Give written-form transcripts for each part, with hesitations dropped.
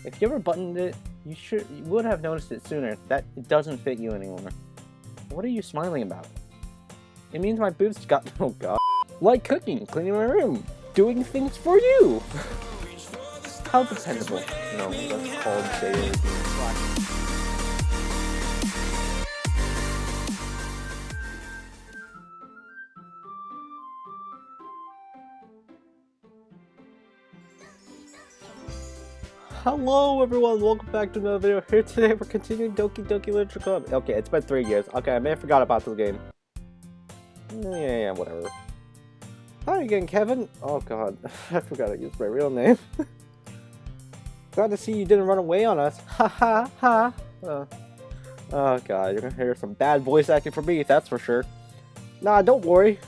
If you ever buttoned it, you would have noticed it sooner that it doesn't fit you anymore. What are you smiling about? It means my boobs got oh god. Like cooking, cleaning my room, doing things for you. How dependable. No, that's called Sayori being slack. Hello everyone, welcome back to another video. Here today we're continuing Doki Doki Literature Club. Okay, it's been 3 years. Okay, I may have forgot about this game. Yeah, whatever. How are you getting, Kevin? Oh god, I forgot I used my real name. Glad to see you didn't run away on us. Ha ha ha. Oh god, you're gonna hear some bad voice acting from me, that's for sure. Nah, don't worry.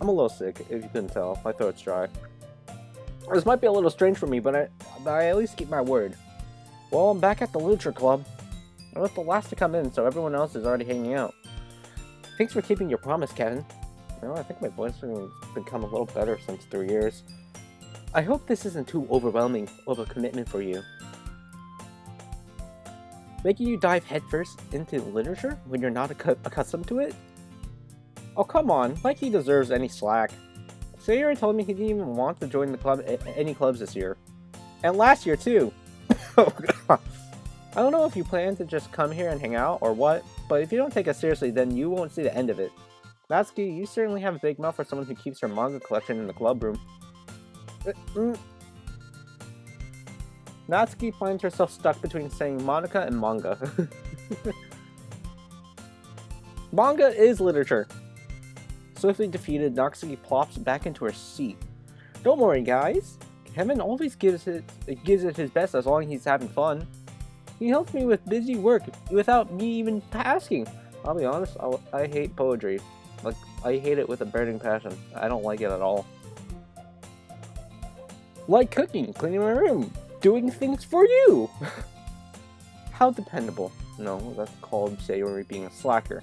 I'm a little sick, if you couldn't tell. My throat's dry. This might be a little strange for me, but I at least keep my word. Well, I'm back at the Literature Club. I was the last to come in, so everyone else is already hanging out. Thanks for keeping your promise, Kevin. Well, I think my voice has become a little better since 3 years. I hope this isn't too overwhelming of a commitment for you. Making you dive headfirst into literature when you're not accustomed to it? Oh, come on, like he deserves any slack. Sayori told me he didn't even want to join the club any clubs this year. And last year, too. Oh, God. I don't know if you plan to just come here and hang out or what, but if you don't take it seriously, then you won't see the end of it. Natsuki, you certainly have a big mouth for someone who keeps her manga collection in the club room. Natsuki finds herself stuck between saying Monika and manga. Manga is literature. Swiftly defeated, Natsuki plops back into her seat. Don't worry, guys. Kevin always gives it his best as long as he's having fun. He helps me with busy work without me even asking. I'll be honest, I hate poetry. Like, I hate it with a burning passion. I don't like it at all. Like cooking, cleaning my room, doing things for you. How dependable. No, that's called Sayori being a slacker.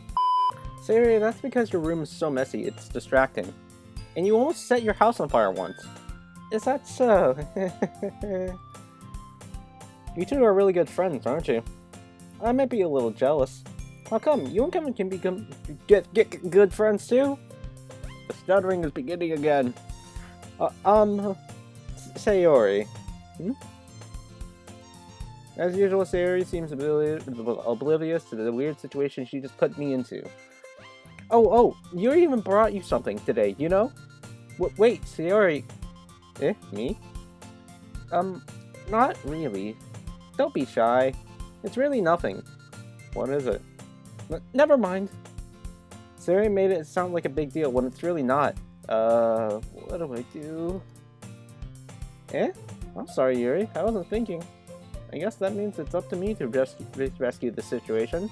Sayori, that's because your room is so messy, it's distracting. And you almost set your house on fire once. Is that so? You two are really good friends, aren't you? I might be a little jealous. How come? You and Kevin can get good friends too? The stuttering is beginning again. Sayori. As usual, Sayori seems oblivious to the weird situation she just put me into. Oh, Yuri even brought you something today, you know? Wait, Sayori. Me? Not really. Don't be shy. It's really nothing. What is it? Never mind. Sayori made it sound like a big deal when it's really not. What do I do? I'm sorry, Yuri. I wasn't thinking. I guess that means it's up to me to rescue the situation.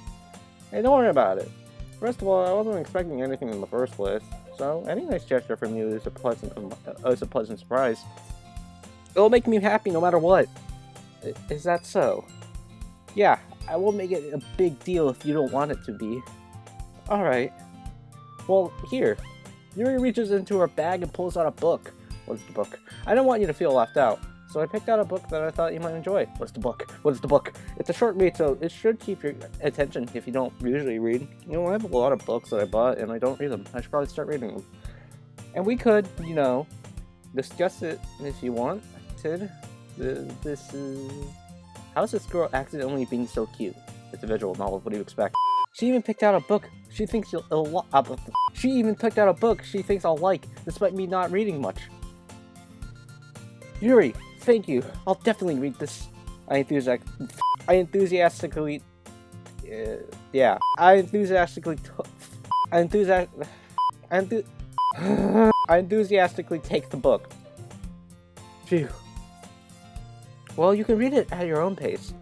Hey, don't worry about it. First of all, I wasn't expecting anything in the first place, so any nice gesture from you is a pleasant surprise. It'll make me happy no matter what. Is that so? Yeah, I won't make it a big deal if you don't want it to be. Alright. Well, here. Yuri reaches into her bag and pulls out a book. What's the book? I don't want you to feel left out. So I picked out a book that I thought you might enjoy. What's the book? What is the book? It's a short read, so it should keep your attention if you don't usually read. You know, I have a lot of books that I bought, and I don't read them. I should probably start reading them. And we could, you know, discuss it if you wanted. This is... How's this girl accidentally being so cute? It's a visual novel, what do you expect? She even picked out a book she thinks She even picked out a book she thinks I'll like, despite me not reading much. Yuri, thank you. I'll definitely read this. I enthusiastically take the book. Phew. Well, you can read it at your own pace.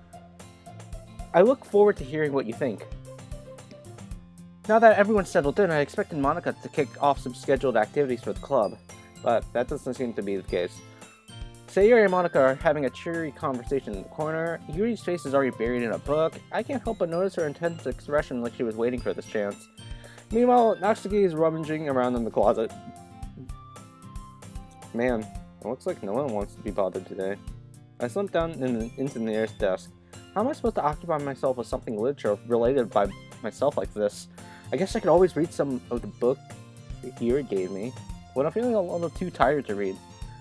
I look forward to hearing what you think. Now that everyone's settled in, I expected Monika to kick off some scheduled activities for the club, but that doesn't seem to be the case. Sayori and Monika are having a cheery conversation in the corner. Yuri's face is already buried in a book. I can't help but notice her intense expression like she was waiting for this chance. Meanwhile, Natsuki is rummaging around in the closet. Man, it looks like no one wants to be bothered today. I slumped down into the nearest desk. How am I supposed to occupy myself with something literature related by myself like this? I guess I could always read some of the book Yuri gave me. When I'm feeling a little too tired to read,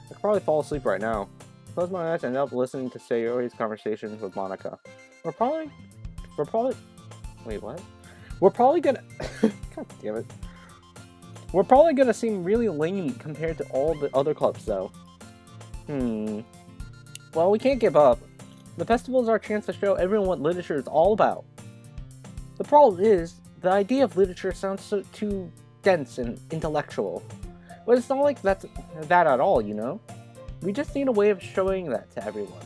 I could probably fall asleep right now. Close my eyes and end up listening to Sayori's conversation with Monika. We're probably, wait, what? We're probably gonna, god damn it. We're probably gonna seem really lame compared to all the other clubs though. Well, we can't give up. The festival is our chance to show everyone what literature is all about. The problem is, the idea of literature sounds too dense and intellectual. But it's not like that's that at all, you know? We just need a way of showing that to everyone.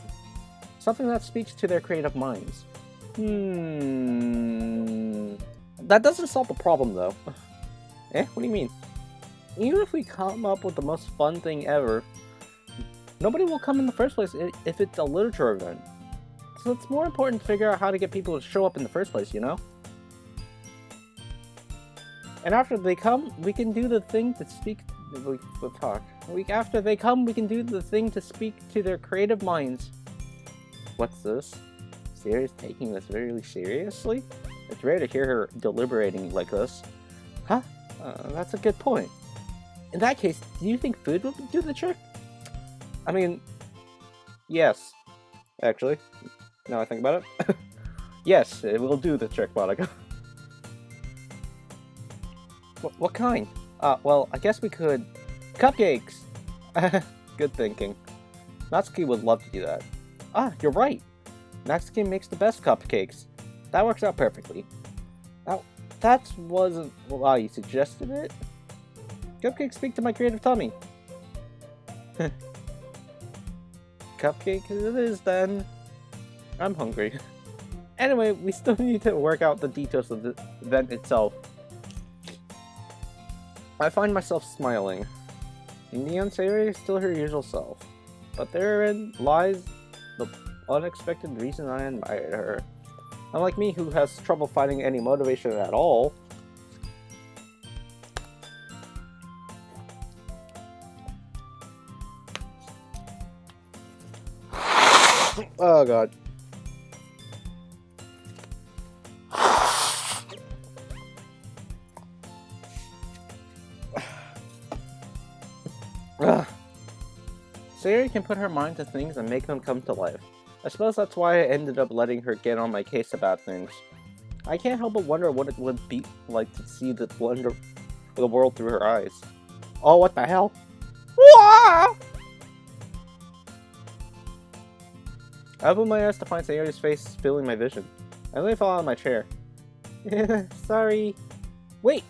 Something that speaks to their creative minds. That doesn't solve the problem though. What do you mean? Even if we come up with the most fun thing ever, nobody will come in the first place if it's a literature event. So it's more important to figure out how to get people to show up in the first place, you know? And after they come, we can do the thing to speak... We'll talk. After they come, we can do the thing to speak to their creative minds. What's this? Sayori's taking this very seriously? It's rare to hear her deliberating like this. Huh? That's a good point. In that case, do you think food will do the trick? I mean, yes. Actually, now I think about it. Yes, it will do the trick, Monika. What kind? Well, I guess we could... Cupcakes! Good thinking. Natsuki would love to do that. Ah, you're right! Natsuki makes the best cupcakes. That works out perfectly. Now, that wasn't why you suggested it. Cupcakes speak to my creative tummy. Cupcake it is then. I'm hungry. Anyway, we still need to work out the details of the event itself. I find myself smiling. In the end, Sayori is still her usual self. But therein lies the unexpected reason I admired her. Unlike me, who has trouble finding any motivation at all. Oh god. Sayori can put her mind to things and make them come to life. I suppose that's why I ended up letting her get on my case about things. I can't help but wonder what it would be like to see the wonder of the world through her eyes. Oh, what the hell? Wah! I opened my eyes to find Sayori's face filling my vision. I nearly fell out of my chair. Sorry. Wait!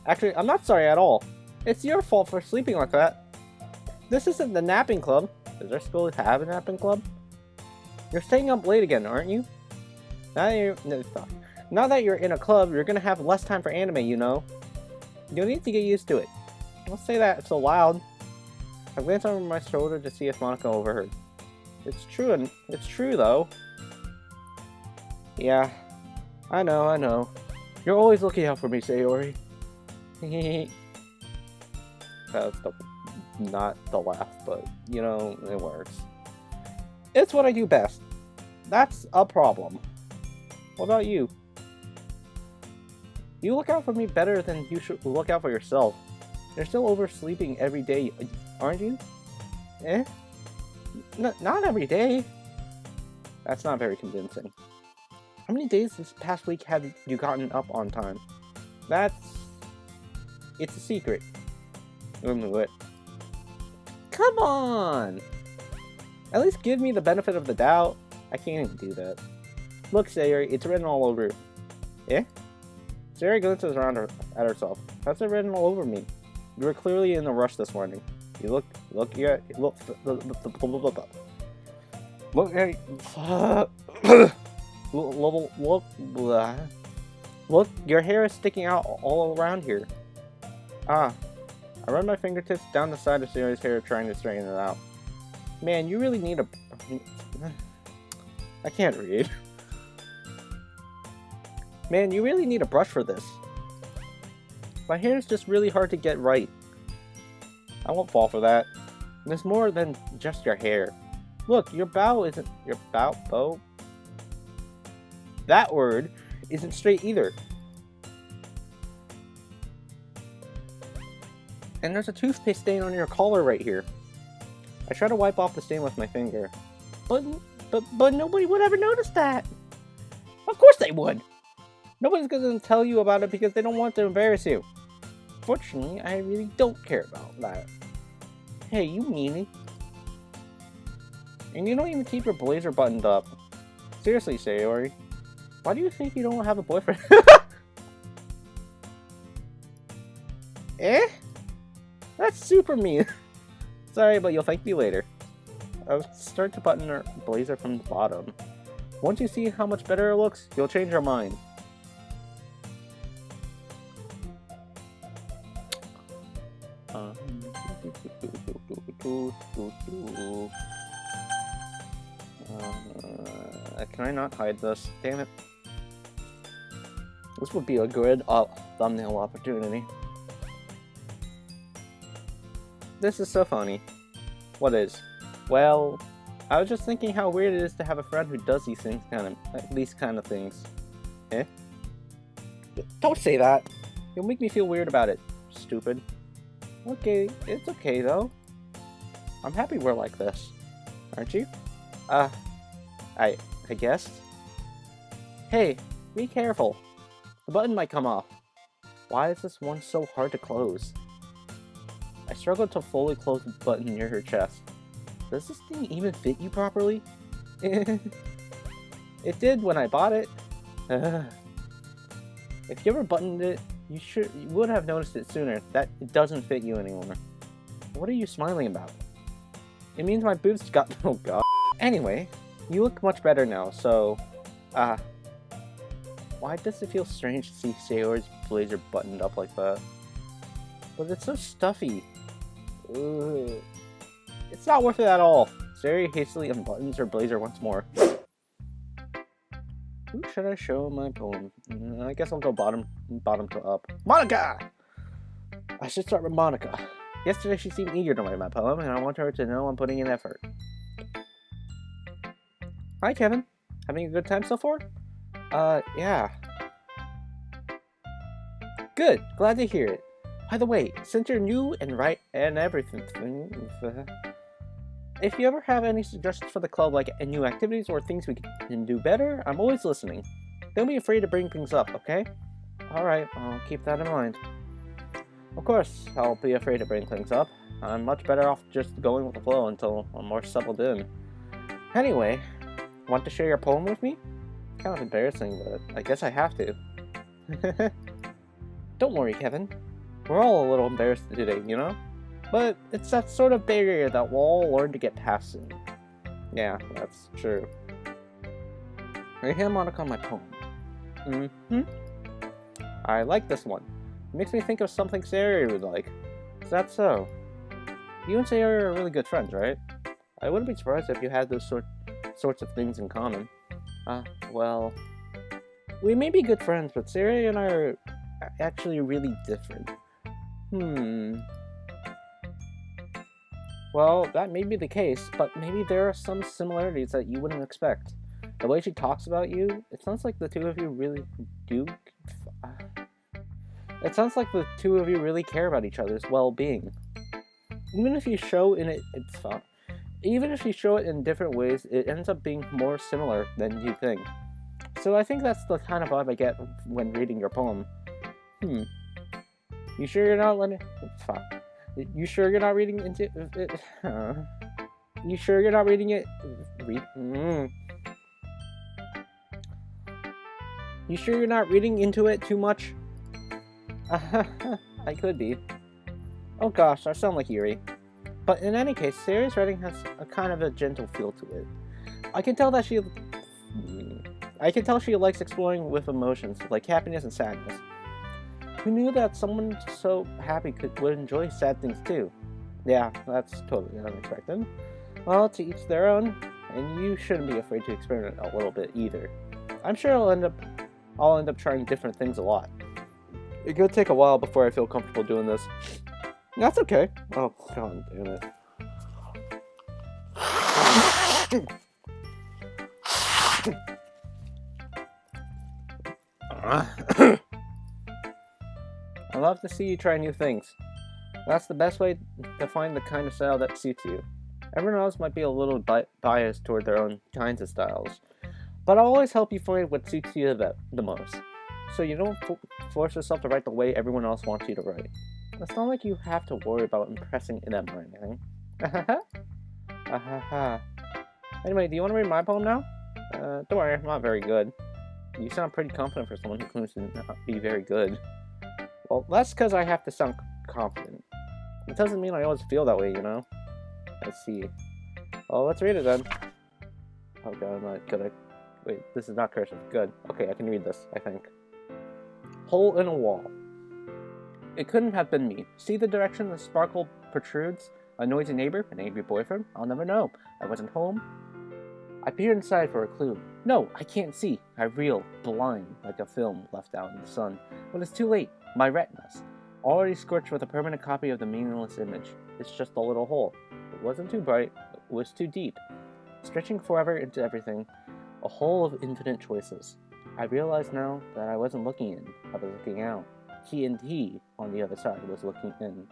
Actually, I'm not sorry at all. It's your fault for sleeping like that. This isn't the napping club. Does our school have a napping club? You're staying up late again, aren't you? Now that you're in a club, you're gonna have less time for anime, you know. You'll need to get used to it. Don't say that so loud. I glanced over my shoulder to see if Monika overheard. It's true though. Yeah, I know. You're always looking out for me, Sayori. That's not the laugh, but, you know, it works. It's what I do best. That's a problem. What about you? You look out for me better than you should look out for yourself. You're still oversleeping every day, aren't you? Not every day. That's not very convincing. How many days this past week have you gotten up on time? It's a secret. What? Come on! At least give me the benefit of the doubt. I can't even do that. Look, Sayori, it's written all over. Sayori glances around at herself. How's it written all over me? You were clearly in a rush this morning. Look, your hair is sticking out all around here. I run my fingertips down the side of Sayori's hair trying to straighten it out. Man, you really need a... I can't read. Man, you really need a brush for this. My hair is just really hard to get right. I won't fall for that. There's more than just your hair. Look, your bow isn't... bow? That word isn't straight either. And there's a toothpaste stain on your collar right here. I try to wipe off the stain with my finger. But nobody would ever notice that. Of course they would. Nobody's gonna tell you about it because they don't want to embarrass you. Fortunately, I really don't care about that. Hey, you meanie. And you don't even keep your blazer buttoned up. Seriously, Sayori. Why do you think you don't have a boyfriend? Eh? That's super mean. Sorry, but you'll thank me later. I'll start to button her blazer from the bottom. Once you see how much better it looks, you'll change your mind. Can I not hide this? Damn it. This would be a good thumbnail opportunity. This is so funny. What is? Well, I was just thinking how weird it is to have a friend who does these things these kind of things. Eh? Don't say that! You'll make me feel weird about it, stupid. Okay, it's okay though. I'm happy we're like this. Aren't you? I guess. Hey, be careful. The button might come off. Why is this one so hard to close? I struggled to fully close the button near her chest. Does this thing even fit you properly? It did when I bought it. If you ever buttoned it, you would have noticed it sooner that it doesn't fit you anymore. What are you smiling about? It means my boobs got... Oh god. Anyway, you look much better now, so... Why does it feel strange to see Sayori's blazer buttoned up like that? But it's so stuffy. Ugh. It's not worth it at all. Sayori hastily unbuttons her blazer once more. Who should I show my poem? I guess I'll go bottom to up. Monika! I should start with Monika. Yesterday she seemed eager to write my poem, and I want her to know I'm putting in effort. Hi, Kevin. Having a good time so far? Yeah. Good. Glad to hear it. By the way, since you're new and everything, if you ever have any suggestions for the club, like new activities or things we can do better, I'm always listening. Don't be afraid to bring things up, okay? Alright, I'll keep that in mind. Of course, I'll be afraid to bring things up. I'm much better off just going with the flow until I'm more settled in. Anyway, want to share your poem with me? Kind of embarrassing, but I guess I have to. Don't worry, Kevin. We're all a little embarrassed today, you know? But it's that sort of barrier that we'll all learn to get past soon. Yeah, that's true. Right here, Monika, my poem. I like this one. It makes me think of something Sayori would like. Is that so? You and Sayori are really good friends, right? I wouldn't be surprised if you had those sorts of things in common. Well... We may be good friends, but Sayori and I are actually really different. Well, that may be the case, but maybe there are some similarities that you wouldn't expect. The way she talks about you, it sounds like the two of you really do... It sounds like the two of you really care about each other's well-being. Even if you show it's fun. Even if you show it in different ways, it ends up being more similar than you think. So I think that's the kind of vibe I get when reading your poem. You sure you're not letting... Fuck. You sure you're not reading into it? You sure you're not reading it? You sure you're not reading into it too much? I could be. Oh gosh, I sound like Yuri. But in any case, Sayori's writing has a kind of a gentle feel to it. I can tell she likes exploring with emotions, like happiness and sadness. Who knew that someone so happy would enjoy sad things too? Yeah, that's totally unexpected. Well, to each their own, and you shouldn't be afraid to experiment a little bit either. I'm sure I'll end up trying different things a lot. It could take a while before I feel comfortable doing this. That's okay. Oh, god damn it. I love to see you try new things. That's the best way to find the kind of style that suits you. Everyone else might be a little biased toward their own kinds of styles, but I'll always help you find what suits you the most, so you don't force yourself to write the way everyone else wants you to write. It's not like you have to worry about impressing them or anything. Anyway, do you want to read my poem now? Don't worry, I'm not very good. You sound pretty confident for someone who claims to not be very good. Well, that's because I have to sound confident. It doesn't mean I always feel that way, you know? I see. Well, let's read it then. Oh god, I'm not gonna... Wait, this is not cursive. Good. Okay, I can read this, I think. Hole in a wall. It couldn't have been me. See the direction the sparkle protrudes? A noisy neighbor? An angry boyfriend? I'll never know. I wasn't home. I peered inside for a clue. No, I can't see. I reel, blind, like a film left out in the sun. But it's too late. My retinas. Already scorched with a permanent copy of the meaningless image. It's just a little hole. It wasn't too bright. It was too deep. Stretching forever into everything. A hole of infinite choices. I realized now that I wasn't looking in. I was looking out. He and he, on the other side, was looking in.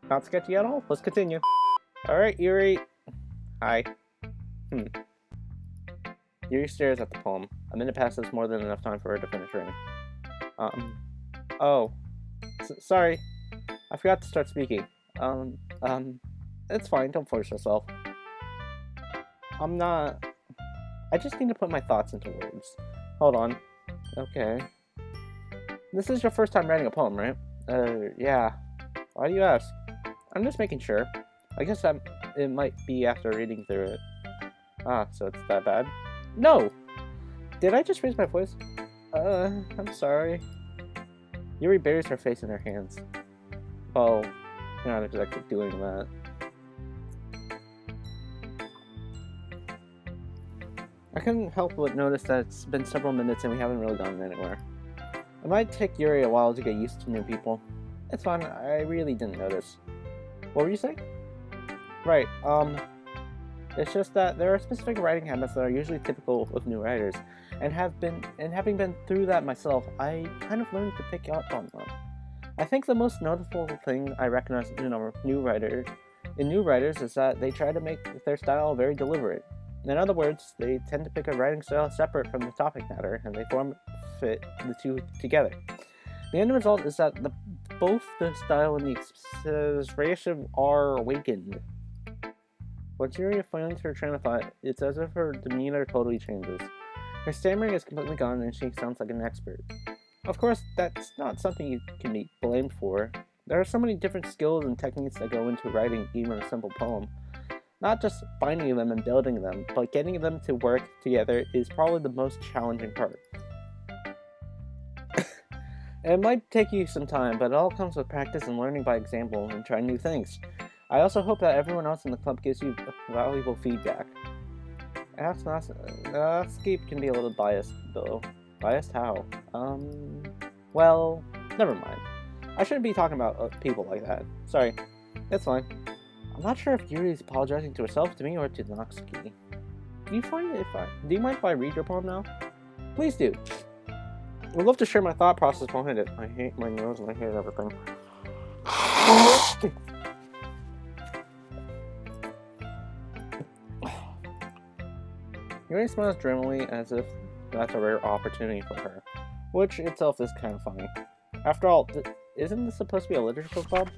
Not sketchy at all? Let's continue. Alright, Yuri. Hi. Yuri stares at the poem. A minute passes, more than enough time for her to finish reading. Oh. Sorry. I forgot to start speaking. It's fine, don't force yourself. I just need to put my thoughts into words. Hold on. Okay. This is your first time writing a poem, right? Yeah. Why do you ask? I'm just making sure. I guess it might be after reading through it. Ah, so it's that bad? No! Did I just raise my voice? I'm sorry. Yuri buries her face in her hands. Well, you're not exactly doing that. I couldn't help but notice that it's been several minutes and we haven't really gone anywhere. It might take Yuri a while to get used to new people. It's fine, I really didn't notice. What were you saying? Right, it's just that there are specific writing habits that are usually typical of new writers, and having been through that myself, I kind of learned to pick up on them. I think the most notable thing I recognize in new writers is that they try to make their style very deliberate. In other words, they tend to pick a writing style separate from the topic matter, and they fit the two together. The end result is that both the style and the expression are awakened. Once Yuri finds her train of thought, it's as if her demeanor totally changes. Her stammering is completely gone and she sounds like an expert. Of course, that's not something you can be blamed for. There are so many different skills and techniques that go into writing even a simple poem. Not just finding them and building them, but getting them to work together is probably the most challenging part. It might take you some time, but it all comes with practice and learning by example and trying new things. I also hope that everyone else in the club gives you valuable feedback. Escape can be a little biased, though. Biased how? Well, never mind. I shouldn't be talking about people like that. Sorry. It's fine. I'm not sure if Yuri is apologizing to herself, to me, or to Natsuki. Do you mind if I read your poem now? Please do. I'd love to share my thought process behind it. I hate my nose and I hate everything. Yuri smiles dreamily as if that's a rare opportunity for her, which itself is kind of funny. After all, isn't this supposed to be a literature club?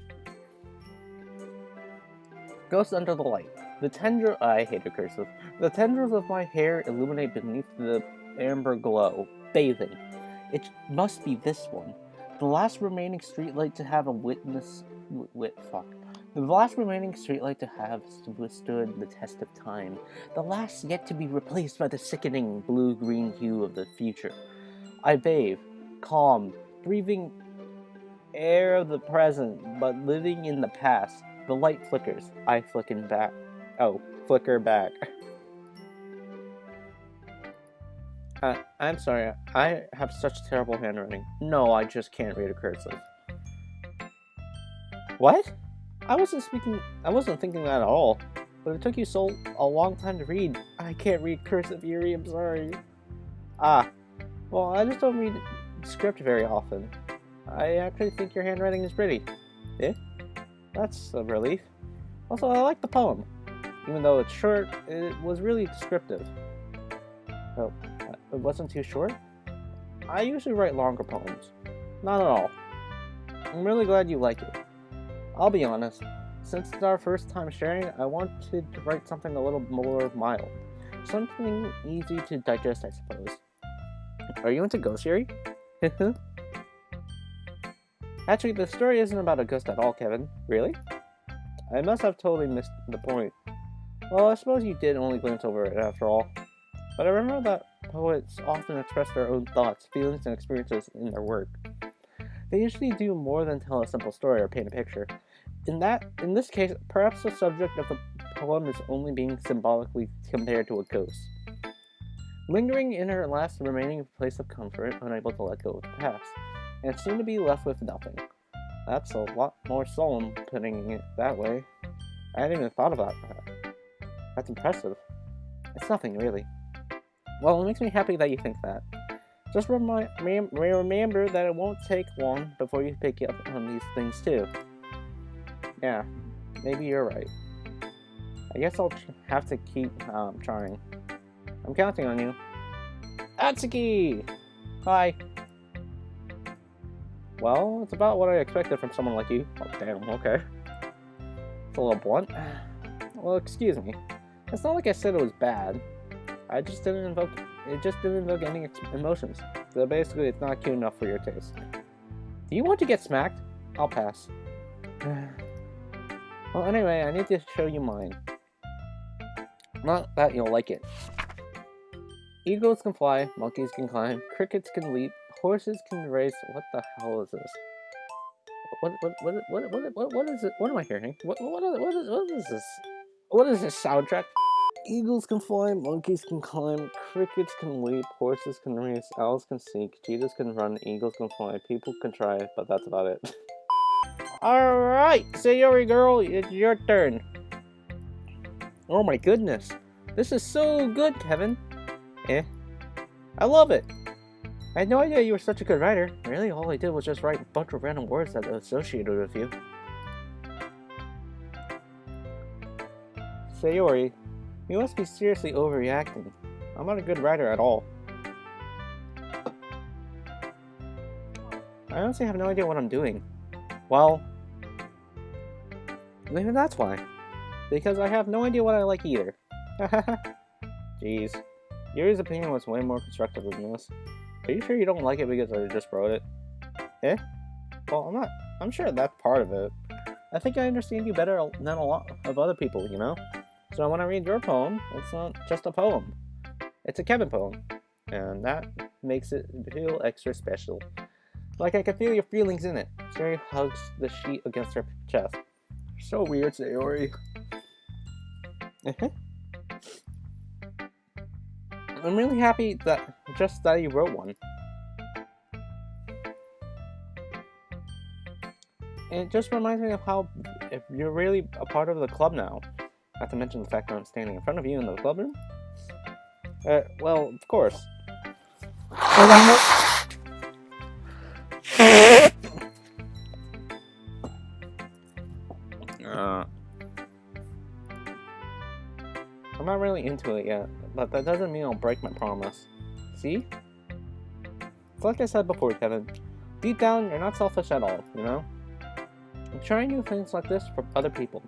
Ghost under the light. I hate a cursive. The tendrils of my hair illuminate beneath the amber glow, bathing. It must be this one. The last remaining streetlight to have The last remaining streetlight to have withstood the test of time. The last yet to be replaced by the sickening blue-green hue of the future. I bathe, calm, breathing air of the present, but living in the past. The light flickers. I flicker back. I'm sorry, I have such terrible handwriting. No, I just can't read a cursive. What? I wasn't thinking that at all. But it took you a long time to read. I can't read cursive, Yuri, I'm sorry. Ah, well, I just don't read script very often. I actually think your handwriting is pretty. Eh? That's a relief. Also, I like the poem. Even though it's short, it was really descriptive. Oh, it wasn't too short? I usually write longer poems. Not at all. I'm really glad you like it. I'll be honest, since it's our first time sharing, I wanted to write something a little more mild. Something easy to digest, I suppose. Are you into ghost theory? Actually, the story isn't about a ghost at all, Kevin. Really? I must have totally missed the point. Well, I suppose you did only glance over it after all. But I remember that poets often express their own thoughts, feelings, and experiences in their work. They usually do more than tell a simple story or paint a picture. In this case, perhaps the subject of the poem is only being symbolically compared to a ghost. Lingering in her last remaining place of comfort, unable to let go of the past, and soon to be left with nothing. That's a lot more solemn, putting it that way. I hadn't even thought about that. That's impressive. It's nothing, really. Well, it makes me happy that you think that. Just remember that it won't take long before you pick up on these things, too. Yeah, maybe you're right. I guess I'll have to keep trying. I'm counting on you. Natsuki! Hi. Well, it's about what I expected from someone like you. Oh, damn, okay. It's a little blunt. Well, excuse me. It's not like I said it was bad. It just didn't invoke any emotions. So basically, it's not cute enough for your taste. Do you want to get smacked? I'll pass. Well, anyway, I need to show you mine. Not that you'll like it. Eagles can fly, monkeys can climb, crickets can leap, horses can race. What the hell is this? What is it? What am I hearing? What is this? What is this soundtrack? Eagles can fly, monkeys can climb, crickets can leap, horses can race, owls can seek, cheetahs can run, eagles can fly, people can try, but that's about it. Alright, Sayori girl, it's your turn. Oh my goodness. This is so good, Kevin. I love it. I had no idea you were such a good writer. Really, all I did was just write a bunch of random words that are associated with you. Sayori, you must be seriously overreacting. I'm not a good writer at all. I honestly have no idea what I'm doing. Well, maybe that's why. Because I have no idea what I like either. Jeez. Yuri's opinion was way more constructive than this. Are you sure you don't like it because I just wrote it? Well, I'm sure that's part of it. I think I understand you better than a lot of other people, you know? So when I read your poem, it's not just a poem. It's a Kevin poem. And that makes it feel extra special. Like I can feel your feelings in it. Sayori hugs the sheet against her chest. So weird, Sayori. I'm really happy that you wrote one. And it just reminds me of how if you're really a part of the club now. Not to mention the fact that I'm standing in front of you in the club room. Well, of course. I'm not really into it yet, but that doesn't mean I'll break my promise. See? It's like I said before, Kevin. Deep down, you're not selfish at all, you know? And trying new things like this for other people.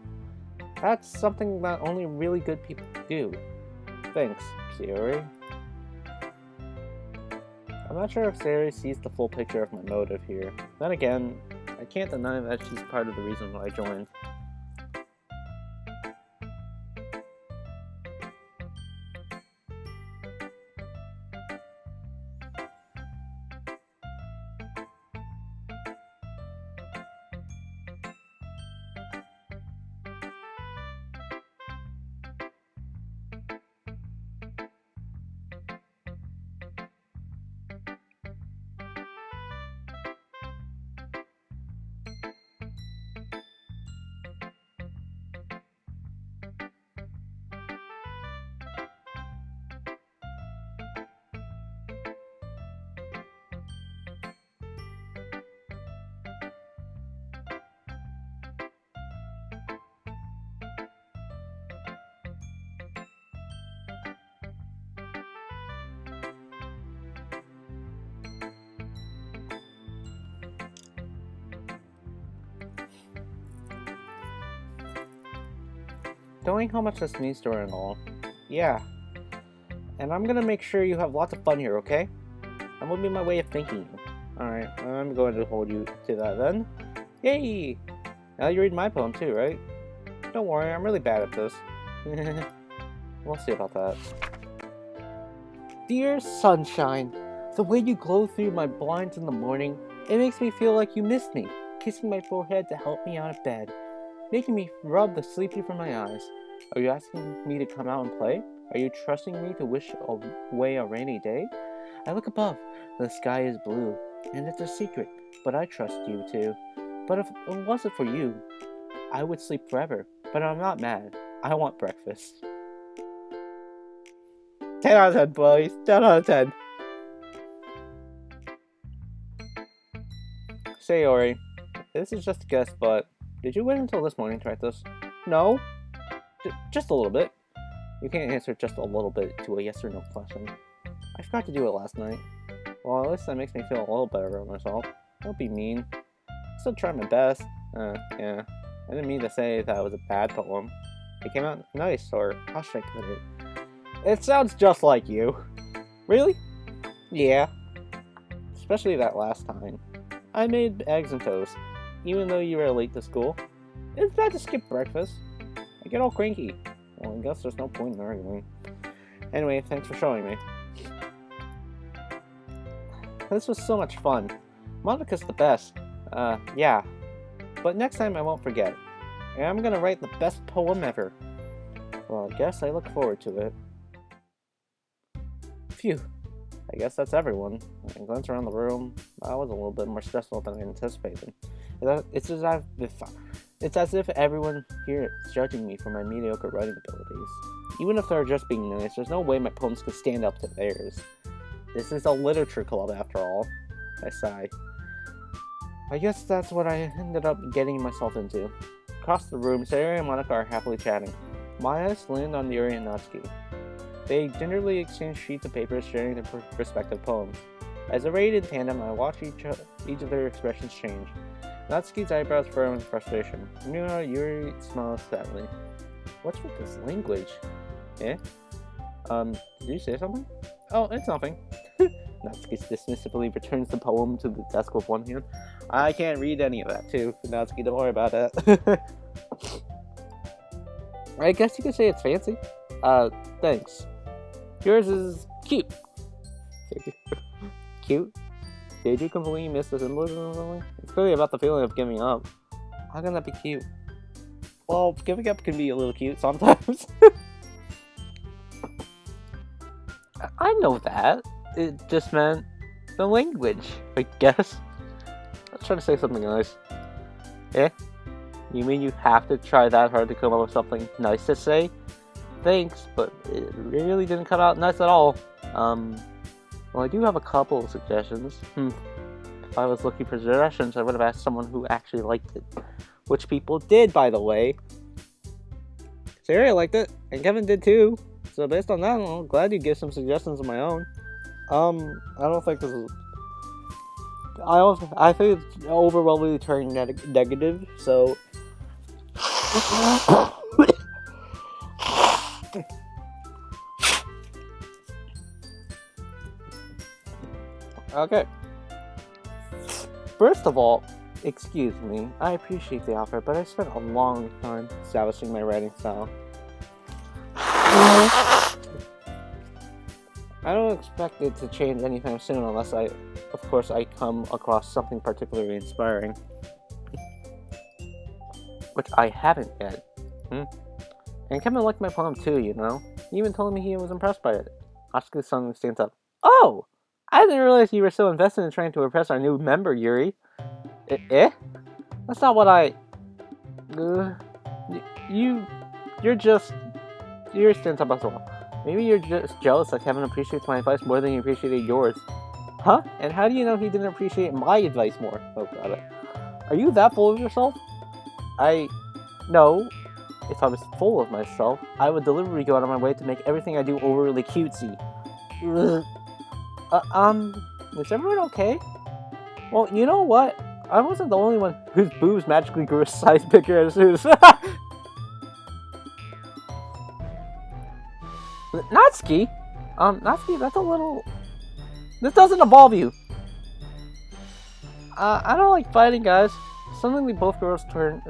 That's something that only really good people do. Thanks, Sayori. I'm not sure if Sayori sees the full picture of my motive here. Then again, I can't deny that she's part of the reason why I joined. knowing how much this means to her and all. Yeah. And I'm gonna make sure you have lots of fun here, okay? That will be my way of thanking you. Alright, I'm going to hold you to that then. Yay! Now you read my poem too, right? Don't worry, I'm really bad at this. We'll see about that. Dear sunshine, the way you glow through my blinds in the morning, it makes me feel like you missed me, kissing my forehead to help me out of bed, making me rub the sleepy from my eyes. Are you asking me to come out and play? Are you trusting me to wish away a rainy day? I look above, the sky is blue, and it's a secret, but I trust you too. But if it wasn't for you, I would sleep forever, but I'm not mad. I want breakfast. 10 out of 10, boys. 10 out of 10. Sayori, this is just a guess, but did you wait until this morning to write this? No. Just a little bit. You can't answer just a little bit to a yes or no question. I forgot to do it last night. Well, at least that makes me feel a little better about myself. Don't be mean. Still try my best. Yeah. I didn't mean to say that it was a bad poem. It came out nice, or how should I put it? It sounds just like you. Really? Yeah. Especially that last time. I made eggs and toast, even though you were late to school. It's bad to skip breakfast. I get all cranky. Well, I guess there's no point in arguing. Anyway, thanks for showing me. This was so much fun. Monika's the best. Yeah. But next time I won't forget. And I'm gonna write the best poem ever. Well, I guess I look forward to it. Phew. I guess that's everyone. I glance around the room. That was a little bit more stressful than I anticipated. It's as if everyone here is judging me for my mediocre writing abilities. Even if they're just being nice, there's no way my poems could stand up to theirs. This is a literature club after all. I sigh. I guess that's what I ended up getting myself into. Across the room, Sayori and Monika are happily chatting. My eyes land on Yuri and Natsuki. They gingerly exchange sheets of paper, sharing their respective poems. As they read in tandem, I watch each of their expressions change. Natsuki's eyebrows furrow in frustration. Meanwhile, Yuri smiles sadly. What's with this language? Eh? Did you say something? Oh, it's nothing. Natsuki dismissively returns the poem to the desk with one hand. I can't read any of that, too. Natsuki, don't worry about that. I guess you could say it's fancy. Thanks. Yours is cute. Cute? Did you completely miss the symbolism or something? It's clearly about the feeling of giving up. How can that be cute? Well, giving up can be a little cute sometimes. I know that. It just meant the language, I guess. Let's try to say something nice. Eh? You mean you have to try that hard to come up with something nice to say? Thanks, but it really didn't come out nice at all. Well, I do have a couple of suggestions. If I was looking for suggestions, I would have asked someone who actually liked it. Which people did, by the way. Sayori liked it, and Kevin did too. So based on that, I'm glad you give some suggestions of my own. I don't think this is... I think it's overwhelmingly turning negative, so... Okay. First of all, excuse me, I appreciate the offer, but I spent a long time establishing my writing style. I don't expect it to change anytime soon unless of course, I come across something particularly inspiring. Which I haven't yet. And Kevin liked my poem too, you know? He even told me he was impressed by it. Natsuki suddenly stands up. Oh! I didn't realize you were so invested in trying to impress our new member, Yuri. Eh? That's not what I... You're just... Yuri stands up as well. Maybe you're just jealous that Kevin appreciates my advice more than you appreciated yours. Huh? And how do you know he didn't appreciate my advice more? Oh god. Are you that full of yourself? No. If I was full of myself, I would deliberately go out of my way to make everything I do overly cutesy. Is everyone okay? Well, you know what? I wasn't the only one whose boobs magically grew a size bigger as his. Natsuki? Natsuki, that's a little... This doesn't involve you! I don't like fighting, guys. Suddenly both girls turn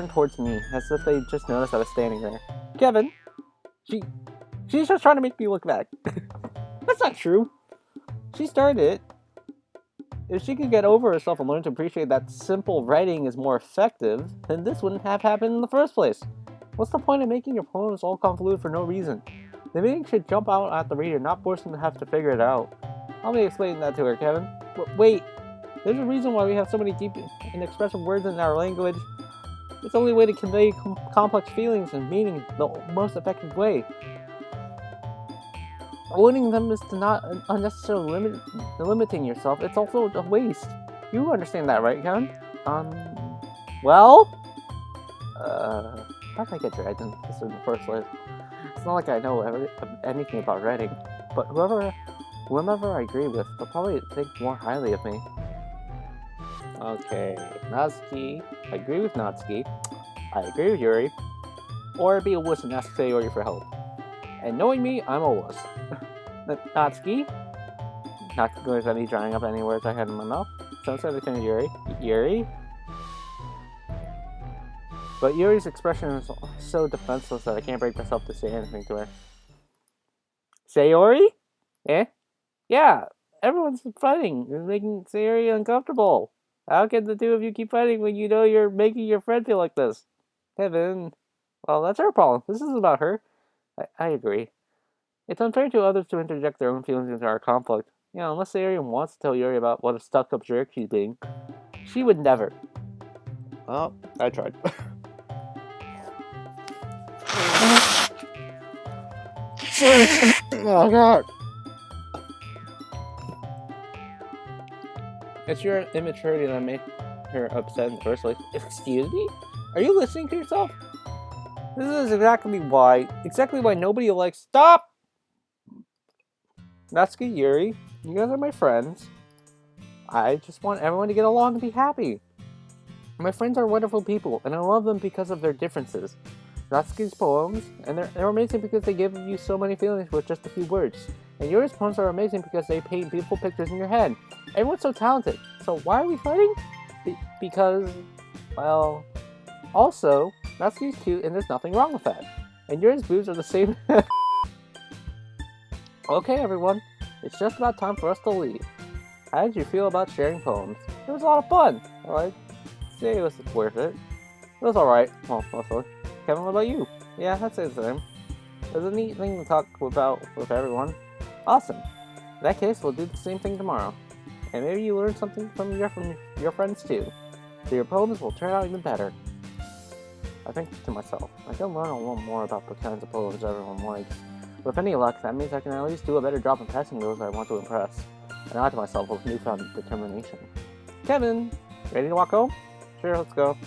towards me, as if they just noticed I was standing there. Kevin! She's just trying to make me look back. That's not true! She started it. If she could get over herself and learn to appreciate that simple writing is more effective, then this wouldn't have happened in the first place. What's the point of making your poems all convoluted for no reason? The meaning should jump out at the reader, not force them to have to figure it out. I'll be explaining that to her, Kevin. Wait, there's a reason why we have so many deep and expressive words in our language. It's the only way to convey complex feelings and meaning the most effective way. Avoiding them is to not unnecessarily limiting yourself. It's also a waste. You understand that, right, Kevin? Well? How did I get dragged into this in the first place? It's not like I know anything about writing, but whoever I agree with, they'll probably think more highly of me. Okay, Natsuki. I agree with Natsuki. I agree with Yuri. Or be a wuss and ask Sayori for help. And knowing me, I'm a wuss. Natsuki? Not going to be drying up any words I had in my mouth. So instead of turning to Yuri. Yuri? But Yuri's expression is so defenseless that I can't break myself to say anything to her. Sayori? Eh? Yeah, everyone's fighting. It's making Sayori uncomfortable. How can the two of you keep fighting when you know you're making your friend feel like this? Kevin. Well, that's her problem. This isn't about her. I agree. It's unfair to others to interject their own feelings into our conflict. You know, unless Sayori wants to tell Yuri about what a stuck-up jerk she's being. She would never. Well, I tried. Oh god. It's your immaturity that made her upset in the first place. Excuse me? Are you listening to yourself? This is exactly why nobody likes— Stop! Natsuki, Yuri, you guys are my friends. I just want everyone to get along and be happy. My friends are wonderful people, and I love them because of their differences. Natsuki's poems, and they're amazing because they give you so many feelings with just a few words. And Yuri's poems are amazing because they paint beautiful pictures in your head. Everyone's so talented. So why are we fighting? Because, well, also, Natsuki's cute and there's nothing wrong with that. And Yuri's boobs are the same. Okay, everyone, it's just about time for us to leave. How did you feel about sharing poems? It was a lot of fun. I'd say it was worth it. It was alright. Well, mostly. Kevin, what about you? Yeah, I'd say the same. It was a neat thing to talk about with everyone. Awesome. In that case, we'll do the same thing tomorrow. And maybe you learn something from your friends too. So your poems will turn out even better. I think to myself, I can learn a little more about the kinds of poems everyone likes. With any luck, that means I can at least do a better job impressing those I want to impress. And I to myself with newfound determination. Kevin, ready to walk home? Sure, let's go.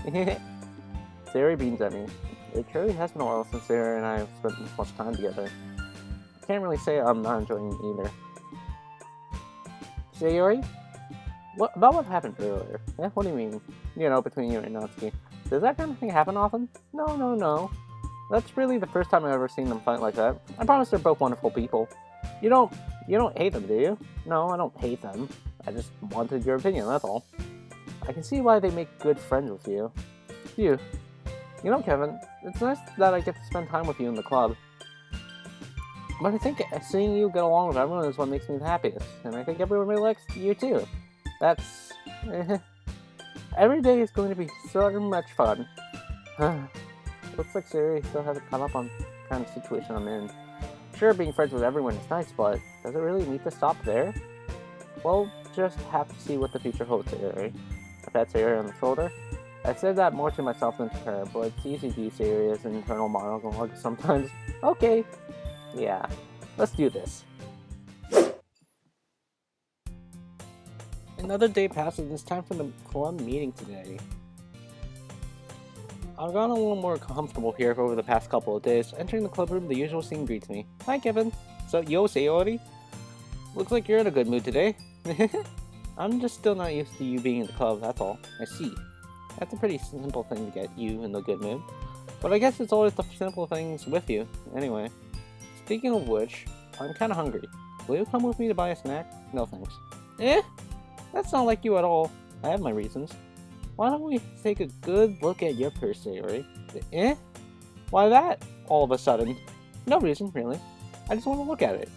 Sayori beams at me. It truly has been a while since Sayori and I have spent this much time together. I can't really say I'm not enjoying it either. Sayori? What happened earlier? Yeah, what do you mean? You know, between you and Natsuki. Does that kind of thing happen often? No. That's really the first time I've ever seen them fight like that. I promise they're both wonderful people. You don't hate them, do you? No, I don't hate them. I just wanted your opinion, that's all. I can see why they make good friends with you. You know, Kevin, it's nice that I get to spend time with you in the club. But I think seeing you get along with everyone is what makes me the happiest. And I think everyone really likes you too. That's... Every day is going to be so much fun. Looks like Sayori still hasn't caught up on the kind of situation I'm in. Sure, being friends with everyone is nice, but does it really need to stop there? Well, just have to see what the future holds, Sayori. I pat Sayori on the shoulder. I said that more to myself than to her, but it's easy to use Sayori as an internal monologue sometimes. Okay. Yeah, let's do this. Another day passes and it's time for the club meeting today. I've gotten a little more comfortable here over the past couple of days. Entering the club room, the usual scene greets me. Hi, Kevin. So, yo, Sayori. Looks like you're in a good mood today. I'm just still not used to you being in the club, that's all. I see. That's a pretty simple thing to get you in the good mood. But I guess it's always the simple things with you, anyway. Speaking of which, I'm kinda hungry. Will you come with me to buy a snack? No thanks. Eh? That's not like you at all. I have my reasons. Why don't we take a good look at your purse, Sayori? Eh? Why that, all of a sudden? No reason, really. I just want to look at it.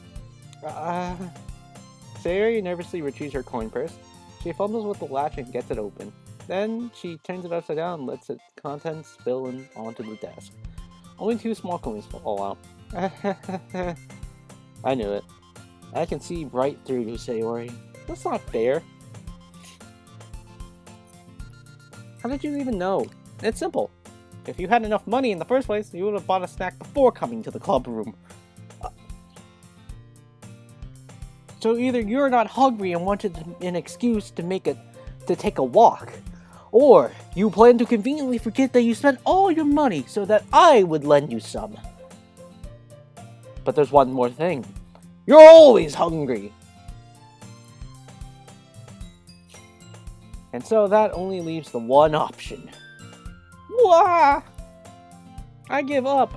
Sayori nervously retrieves her coin purse. She fumbles with the latch and gets it open. Then she turns it upside down and lets its contents spill in onto the desk. Only 2 small coins fall out. I knew it. I can see right through you, Sayori. That's not fair. How did you even know? It's simple. If you had enough money in the first place, you would have bought a snack before coming to the club room. So either you're not hungry and wanted an excuse to take a walk, or you plan to conveniently forget that you spent all your money so that I would lend you some. But there's one more thing. You're always hungry! And so that only leaves the one option. Wah! I give up.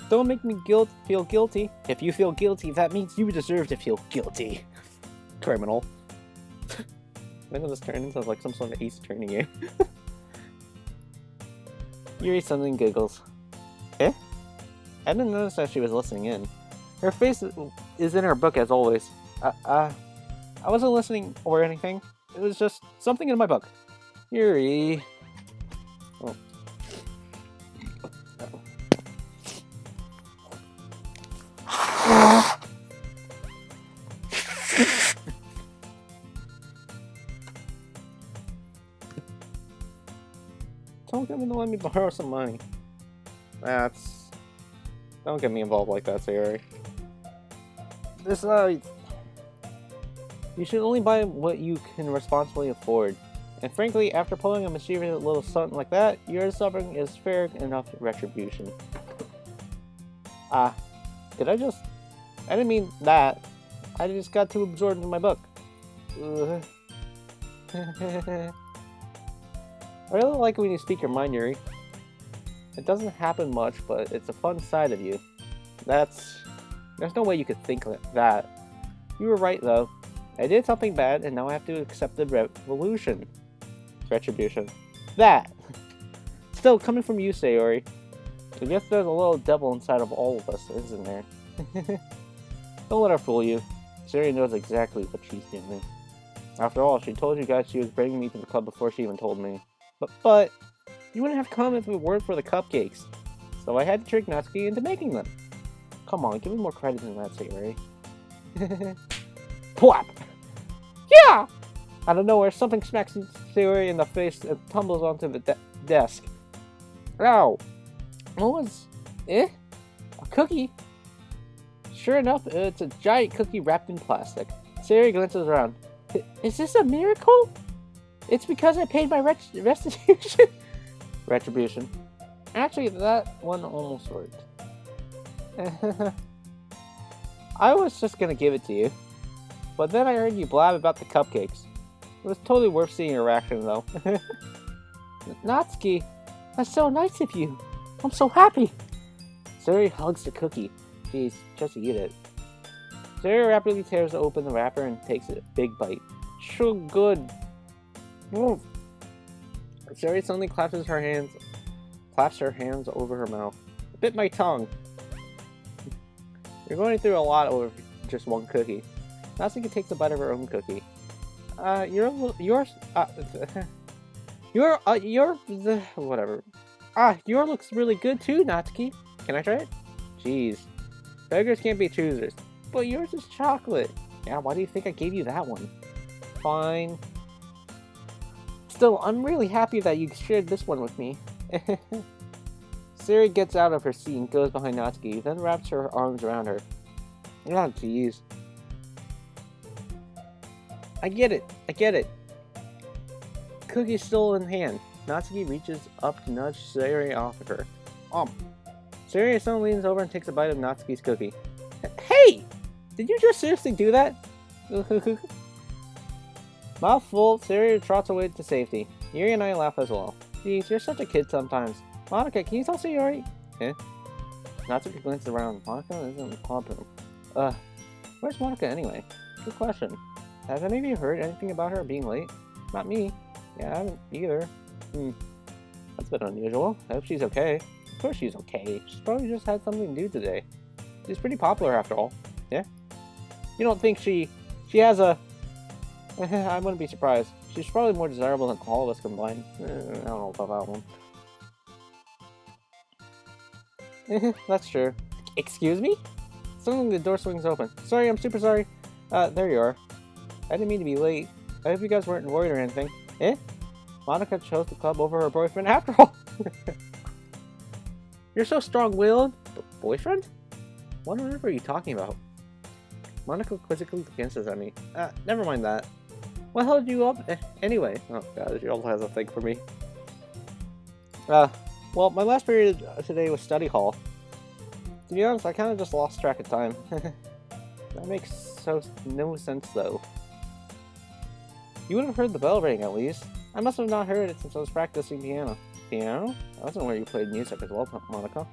Don't make me feel guilty. If you feel guilty, that means you deserve to feel guilty. Criminal. When did this turn into like some sort of Ace Attorney game? Yuri suddenly giggles. Eh? I didn't notice that she was listening in. Her face is in her book as always. I wasn't listening or anything. It was just something in my book. Yuri. Oh. Don't get me to let me borrow some money. Don't get me involved like that, Sayori. You should only buy what you can responsibly afford. And frankly, after pulling a mischievous little stunt like that, your suffering is fair enough retribution. I didn't mean that. I just got too absorbed in my book. I really like when you speak your mind, Yuri. It doesn't happen much, but it's a fun side of you. There's no way you could think like that. You were right, though. I did something bad, and now I have to accept the retribution. That! Still, coming from you, Sayori. I guess there's a little devil inside of all of us, isn't there? Don't let her fool you. Sayori knows exactly what she's doing. After all, she told you guys she was bringing me to the club before she even told me. But you wouldn't have come if it weren't for the cupcakes. So I had to trick Natsuki into making them. Come on, give me more credit than that, Sayori. Plop! Yeah! Out of nowhere, something smacks Sayori in the face and tumbles onto the desk. Ow! What was... A cookie? Sure enough, it's a giant cookie wrapped in plastic. Sayori glances around. Is this a miracle? It's because I paid my restitution. Retribution. Actually, that one almost worked. I was just gonna give it to you. But then I heard you blab about the cupcakes. It was totally worth seeing your reaction, though. Natsuki, that's so nice of you. I'm so happy. Sayori hugs the cookie. Jeez, just eat it. Sayori rapidly tears open the wrapper and takes a big bite. So good. Mm. Sayori suddenly claps her hands over her mouth. Bit my tongue. You're going through a lot over just one cookie. Natsuki takes a bite of her own cookie. Whatever. Yours looks really good too, Natsuki. Can I try it? Jeez. Beggars can't be choosers. But yours is chocolate. Yeah, why do you think I gave you that one? Fine. Still, I'm really happy that you shared this one with me. Sayori gets out of her seat and goes behind Natsuki, then wraps her arms around her. Ah, jeez. I get it. Cookie still in hand. Natsuki reaches up to nudge Sayori off of her. Sayori suddenly leans over and takes a bite of Natsuki's cookie. Hey! Did you just seriously do that? Mouth full, Sayori trots away to safety. Yuri and I laugh as well. Geez, you're such a kid sometimes. Monika, can you tell Sayori? Eh? Natsuki glances around. Monika isn't in the club room. Where's Monika anyway? Good question. Have any of you heard anything about her being late? Not me. Yeah, I haven't either. That's a bit unusual. I hope she's okay. Of course she's okay. She's probably just had something to do today. She's pretty popular after all. Yeah? You don't think she has a... I wouldn't be surprised. She's probably more desirable than all of us combined. I don't know about that one. That's true. Excuse me? Suddenly the door swings open. Sorry, I'm super sorry. There you are. I didn't mean to be late. I hope you guys weren't worried or anything. Eh? Monika chose the club over her boyfriend after all. You're so strong-willed. Boyfriend? What on earth are you talking about? Monika quizzically glances at me. Never mind that. What held you up anyway? Oh god, she also has a thing for me. Well, my last period today was study hall. To be honest, I kind of just lost track of time. That makes no sense though. You would have heard the bell ring at least. I must have not heard it since I was practicing piano. Piano? I wasn't where you played music as well, Monika.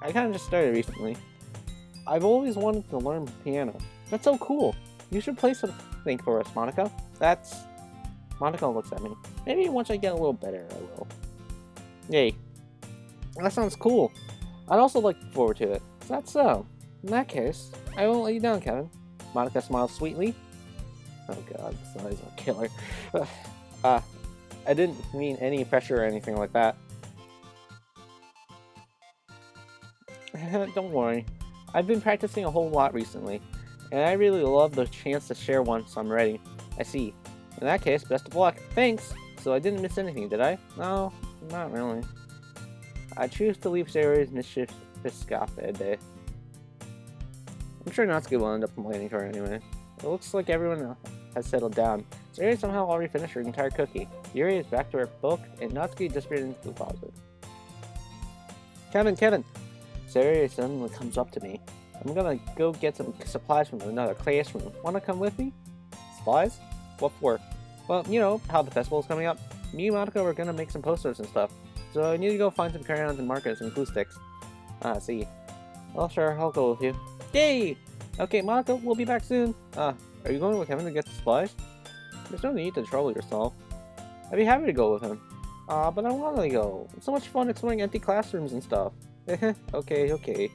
I kind of just started recently. I've always wanted to learn piano. That's so cool. You should play something for us, Monika. Monika looks at me. Maybe once I get a little better, I will. Yay. That sounds cool. I'd also look forward to it. Is that so? In that case, I won't let you down, Kevin. Monika smiles sweetly. Oh god, this eyes are killer. I didn't mean any pressure or anything like that. Don't worry. I've been practicing a whole lot recently, and I really love the chance to share once I'm ready. I see. In that case, best of luck. Thanks! So I didn't miss anything, did I? No, not really. I choose to leave Sayori's mischievous day. I'm sure Natsuki will end up complaining to her anyway. It looks like everyone has settled down. Sayori somehow already finished her entire cookie. Yuri is back to her book, and Natsuki disappeared into the closet. Kevin! Sayori suddenly comes up to me. I'm gonna go get some supplies from another classroom. Wanna come with me? Supplies? What for? Well, you know how the festival is coming up. Me and Monika were gonna make some posters and stuff. So I need to go find some crayons and markers and glue sticks. See. Well, sure, I'll go with you. Yay! Okay, Monika, we'll be back soon. Are you going with Kevin to get the supplies? There's no need to trouble yourself. I'd be happy to go with him. But I want to go. It's so much fun exploring empty classrooms and stuff. Okay.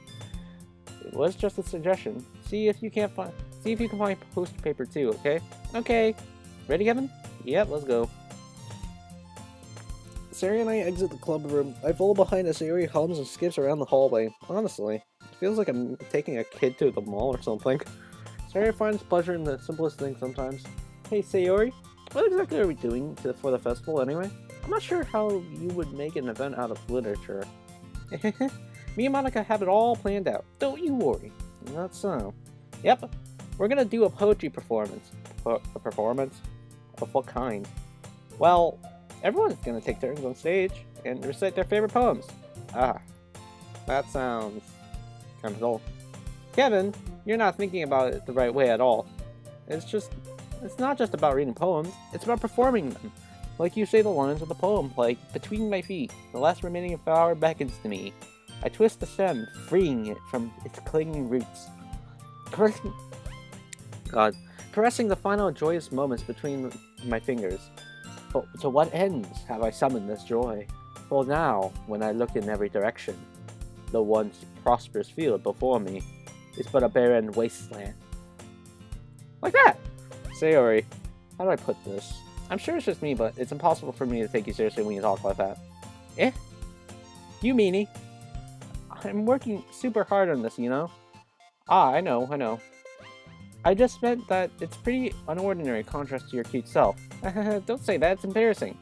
It was just a suggestion. See if you can find poster paper too, okay? Okay. Ready, Kevin? Yep, let's go. Sayori and I exit the club room. I follow behind as Sayori hums and skips around the hallway. Honestly, it feels like I'm taking a kid to the mall or something. Sayori finds pleasure in the simplest things sometimes. Hey Sayori, what exactly are we doing for the festival anyway? I'm not sure how you would make an event out of literature. Me and Monika have it all planned out. Don't you worry. That's so. Yep, we're gonna do a poetry performance. A performance? Of what kind? Well, everyone's gonna take turns on stage and recite their favorite poems. That sounds kind of dull. Kevin, you're not thinking about it the right way at all. It's not just about reading poems, it's about performing them. Like you say the lines of the poem, like, between my feet, the last remaining flower beckons to me. I twist the stem, freeing it from its clinging roots. Caressing the final joyous moments between my fingers. But to what ends have I summoned this joy? For now, when I look in every direction, the once prosperous field before me is but a barren wasteland. Like that! Sayori, how do I put this? I'm sure it's just me, but it's impossible for me to take you seriously when you talk like that. You meanie. I'm working super hard on this, you know? I know. I just meant that it's pretty unordinary contrast to your cute self. Don't say that, it's embarrassing.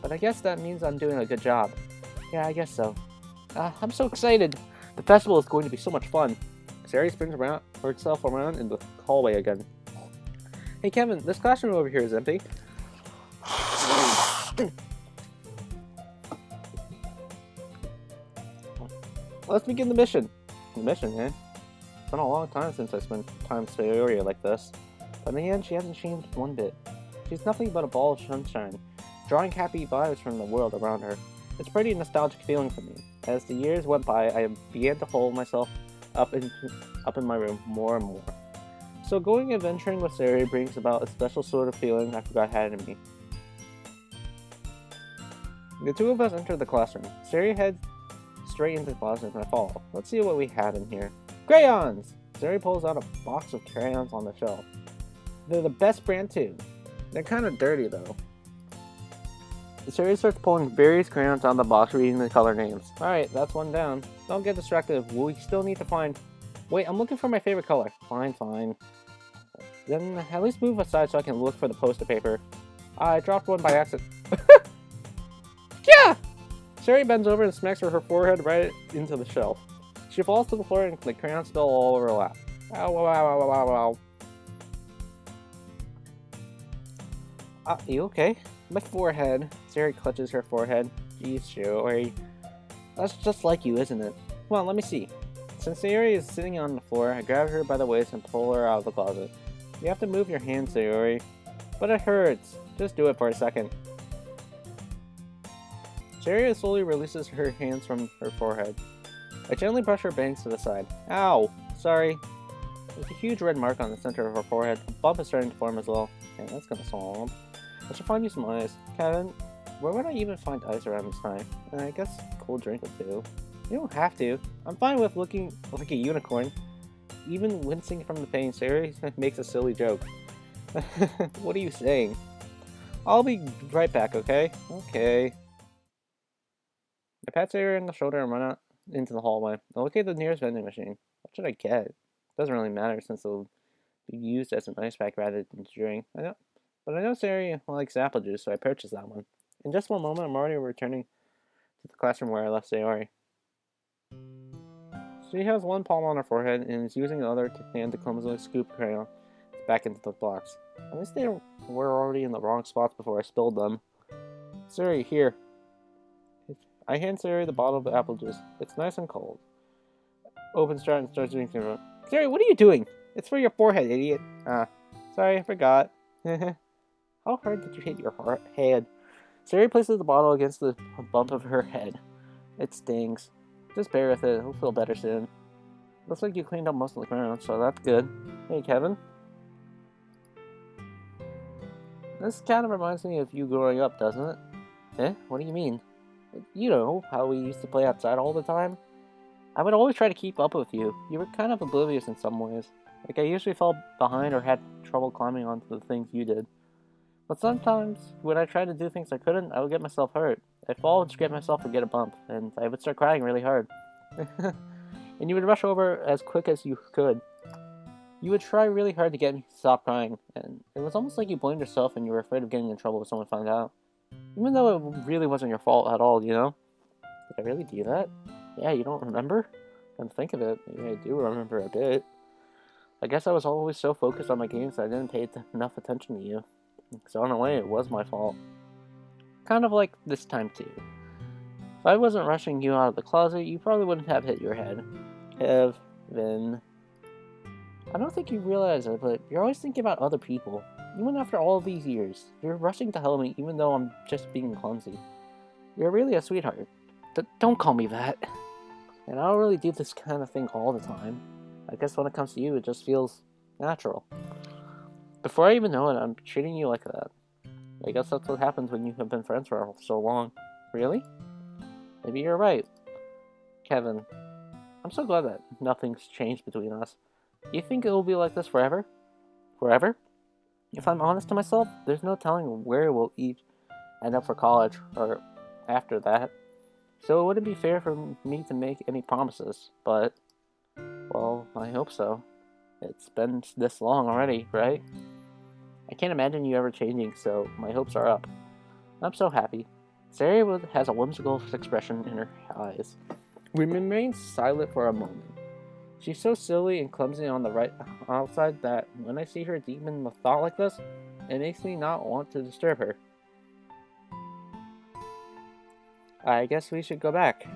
But I guess that means I'm doing a good job. Yeah, I guess so. I'm so excited. The festival is going to be so much fun. Sayori spins herself around in the hallway again. Hey Kevin, this classroom over here is empty. Let's begin the mission. The mission, eh? It's been a long time since I spent time with Sayori like this. But in the end, she hasn't changed one bit. She's nothing but a ball of sunshine, drawing happy vibes from the world around her. It's a pretty nostalgic feeling for me. As the years went by, I began to hold myself up in my room more and more. So going adventuring with Sayori brings about a special sort of feeling I forgot I had in me. The two of us enter the classroom. Sayori heads straight into the closet and I follow. Let's see what we have in here. Crayons! Sayori pulls out a box of crayons on the shelf. They're the best brand too. They're kind of dirty though. Sayori starts pulling various crayons out of the box, reading the color names. Alright, that's one down. Don't get distracted. We still need to find... Wait, I'm looking for my favorite color. Fine. Then at least move aside so I can look for the poster paper. I dropped one by accident. Yeah! Sayori bends over and smacks her forehead right into the shelf. She falls to the floor and the crayons spill all over her lap. Ow. You okay? My forehead. Sayori clutches her forehead. Jeez, Sayori. That's just like you, isn't it? Well, let me see. Since Sayori is sitting on the floor, I grab her by the waist and pull her out of the closet. You have to move your hand, Sayori. But it hurts. Just do it for a second. Sayori slowly releases her hands from her forehead. I gently brush her bangs to the side. Ow! Sorry. There's a huge red mark on the center of her forehead. A bump is starting to form as well. Yeah, that's gonna solve. I should find you some ice. Kevin, where would I even find ice around this time? I guess a cold drink or two. You don't have to. I'm fine with looking like a unicorn. Even wincing from the pain, Sayori makes a silly joke. What are you saying? I'll be right back, okay? Okay. I pat Sayori on the shoulder and run out into the hallway. I locate the nearest vending machine. What should I get? Doesn't really matter since it'll be used as an ice pack rather than to drink. But I know Sayori likes apple juice, so I purchased that one. In just one moment, I'm already returning to the classroom where I left Sayori. She has one palm on her forehead and is using the other hand to clumsily scoop crayons back into the box. At least they were already in the wrong spots before I spilled them. Sayori, here. I hand Sayori the bottle of apple juice. It's nice and cold. Opens jar and starts drinking it. Sayori, what are you doing? It's for your forehead, idiot. Sorry, I forgot. How hard did you hit your head? Sayori places the bottle against the bump of her head. It stings. Just bear with it. It'll feel better soon. Looks like you cleaned up most of the ground, so that's good. Hey, Kevin. This kind of reminds me of you growing up, doesn't it? Eh? What do you mean? You know, how we used to play outside all the time? I would always try to keep up with you. You were kind of oblivious in some ways. Like, I usually fell behind or had trouble climbing onto the things you did. But sometimes, when I tried to do things I couldn't, I would get myself hurt. I'd fall and scrape myself or get a bump, and I would start crying really hard. And you would rush over as quick as you could. You would try really hard to get me to stop crying, and it was almost like you blamed yourself and you were afraid of getting in trouble if someone found out. Even though it really wasn't your fault at all, you know? Did I really do that? Yeah, you don't remember? Come to think of it, maybe I do remember a bit. I guess I was always so focused on my games that I didn't pay enough attention to you. So in a way, it was my fault. Kind of like this time too. If I wasn't rushing you out of the closet, you probably wouldn't have hit your head. Kevin. I don't think you realize it, but you're always thinking about other people. Even after all these years, you're rushing to help me even though I'm just being clumsy. You're really a sweetheart. Don't call me that. And I don't really do this kind of thing all the time. I guess when it comes to you, it just feels natural. Before I even know it, I'm treating you like that. I guess that's what happens when you have been friends for so long. Really? Maybe you're right. Kevin, I'm so glad that nothing's changed between us. Do you think it will be like this forever? Forever? If I'm honest to myself, there's no telling where we'll each end up for college, or after that. So it wouldn't be fair for me to make any promises, but, well, I hope so. It's been this long already, right? I can't imagine you ever changing, so my hopes are up. I'm so happy. Sayori has a whimsical expression in her eyes. We remain silent for a moment. She's so silly and clumsy on the right outside that when I see her deep in a thought like this, it makes me not want to disturb her. I guess we should go back.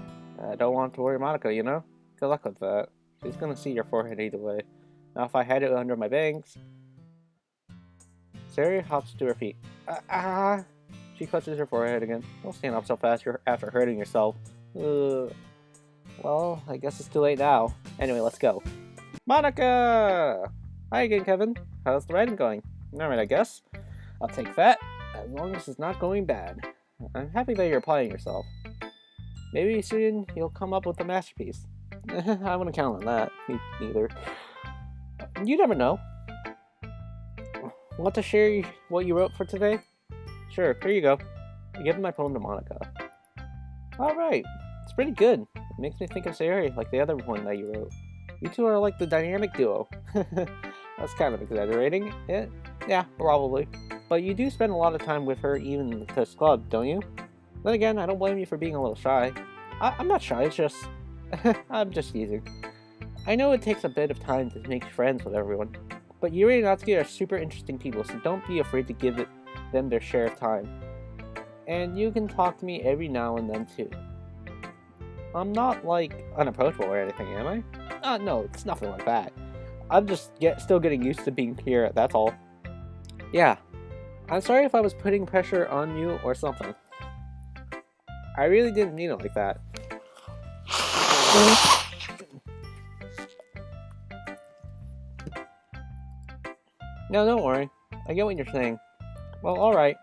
I don't want to worry Monika, you know? Good luck with that. She's gonna see your forehead either way. Now if I had it under my bangs, Sayori hops to her feet. She clutches her forehead again. Don't stand up so fast after hurting yourself. Well, I guess it's too late now. Anyway, let's go. Monika! Hi again, Kevin. How's the writing going? Alright, I guess. I'll take that, as long as it's not going bad. I'm happy that you're applying yourself. Maybe soon you'll come up with a masterpiece. I wouldn't count on that. Me neither. You never know. Want to share what you wrote for today? Sure, here you go. I give my poem to Monika. Alright, it's pretty good. It makes me think of Sayori, like the other one that you wrote. You two are like the dynamic duo. That's kind of exaggerating. Yeah, probably. But you do spend a lot of time with her even in this club, don't you? Then again, I don't blame you for being a little shy. I'm not shy, it's just... I'm just teasing. I know it takes a bit of time to make friends with everyone, but Yuri and Natsuki are super interesting people, so don't be afraid to give them their share of time. And you can talk to me every now and then too. I'm not, like, unapproachable or anything, am I? No, it's nothing like that. I'm just still getting used to being here, that's all. Yeah. I'm sorry if I was putting pressure on you or something. I really didn't mean it like that. No, don't worry. I get what you're saying. Well, alright.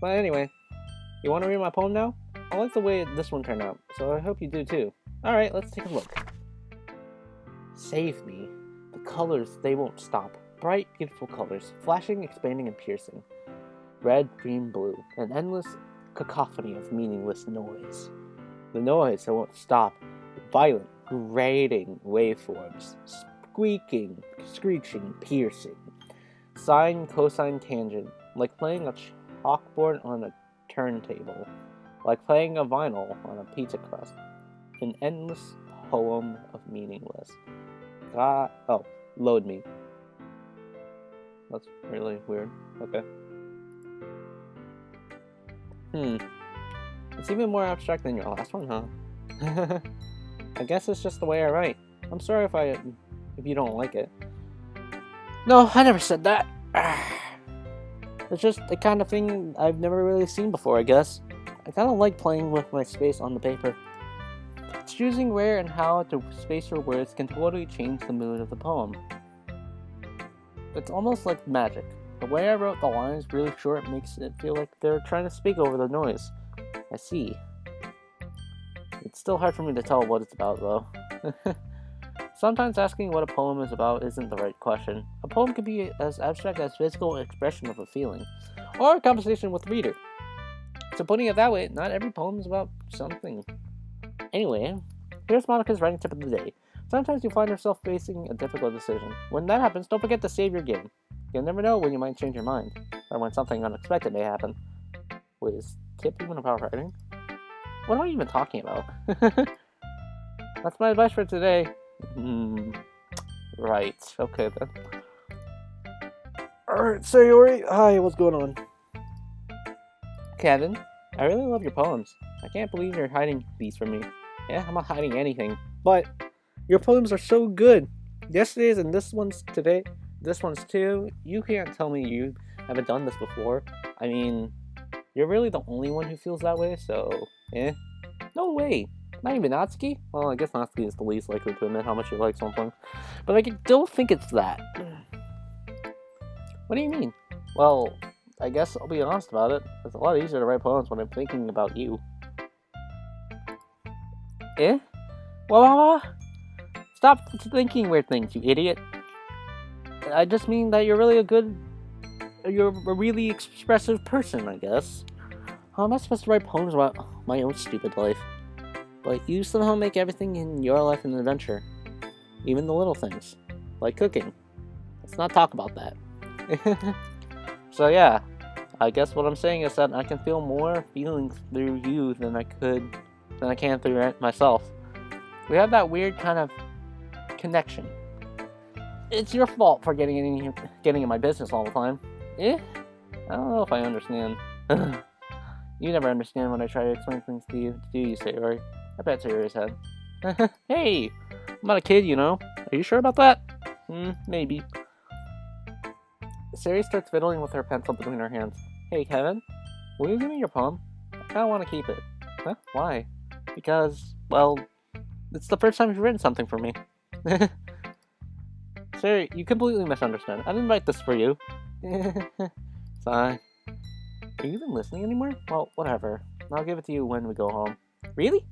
But anyway, you want to read my poem now? I like the way this one turned out, so I hope you do too. Alright, let's take a look. Save me. The colors, they won't stop. Bright, beautiful colors, flashing, expanding, and piercing. Red, green, blue, an endless cacophony of meaningless noise. The noise that won't stop. Violent, grating waveforms. Squeaking, screeching, piercing. Sine, cosine, tangent. Like playing a chalkboard on a turntable. Like playing a vinyl on a pizza crust. An endless poem of meaningless. Load me. That's really weird. Okay. It's even more abstract than your last one, huh? I guess it's just the way I write. I'm sorry if you don't like it. No, I never said that. It's just the kind of thing I've never really seen before, I guess. I kind of like playing with my space on the paper. Choosing where and how to space your words can totally change the mood of the poem. It's almost like magic. The way I wrote the lines really short makes it feel like they're trying to speak over the noise. I see. It's still hard for me to tell what it's about, though. Sometimes asking what a poem is about isn't the right question. A poem can be as abstract as physical expression of a feeling, or a conversation with the reader. So putting it that way, not every poem is about something. Anyway, here's Monika's writing tip of the day. Sometimes you find yourself facing a difficult decision. When that happens, don't forget to save your game. You'll never know when you might change your mind, or when something unexpected may happen. Wait, is tip even about writing? What am I even talking about? That's my advice for today. Right, okay then. Alright, Sayori, hi, what's going on? Kevin, I really love your poems. I can't believe you're hiding these from me. Yeah, I'm not hiding anything, but your poems are so good. Yesterday's and this one's today. This one's too. You can't tell me you haven't done this before. I mean, you're really the only one who feels that way, so, No way. Not even Natsuki? Well, I guess Natsuki is the least likely to admit how much he likes something. But I don't think it's that. What do you mean? Well, I guess I'll be honest about it. It's a lot easier to write poems when I'm thinking about you. Well, stop thinking weird things, you idiot. I just mean that you're a really expressive person, I guess. How am I supposed to write poems about my own stupid life? But you somehow make everything in your life an adventure. Even the little things. Like cooking. Let's not talk about that. So yeah, I guess what I'm saying is that I can feel more feelings through you than I can through myself. We have that weird kind of connection. It's your fault for getting in my business all the time. I don't know if I understand. You never understand when I try to explain things to you, do you, Sayori? I bet Sayori's head. Hey! I'm not a kid, you know. Are you sure about that? Maybe. Sayori starts fiddling with her pencil between her hands. Hey, Kevin, will you give me your poem? I kind of want to keep it. Huh? Why? Because, well, it's the first time you've written something for me. Sayori, you completely misunderstand. I didn't write this for you. Sigh. Are you even listening anymore? Well, whatever. I'll give it to you when we go home. Really?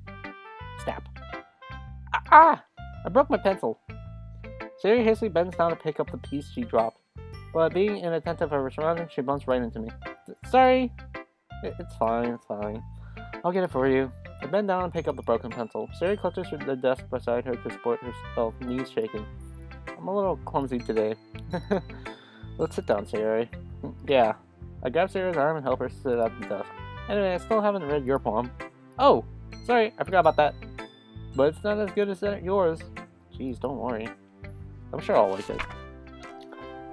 Snap. Ah! I broke my pencil. Sayori hastily bends down to pick up the piece she dropped. But being inattentive of her surroundings, she bumps right into me. Sorry. It's fine. I'll get it for you. I bend down and pick up the broken pencil. Sayori clutches the desk beside her to support herself, knees shaking. I'm a little clumsy today. Let's sit down, Sayori. Yeah. I grab Sayori's arm and help her sit at the desk. Anyway, I still haven't read your poem. Oh! Sorry, I forgot about that. But it's not as good as yours. Jeez, don't worry. I'm sure I'll like it.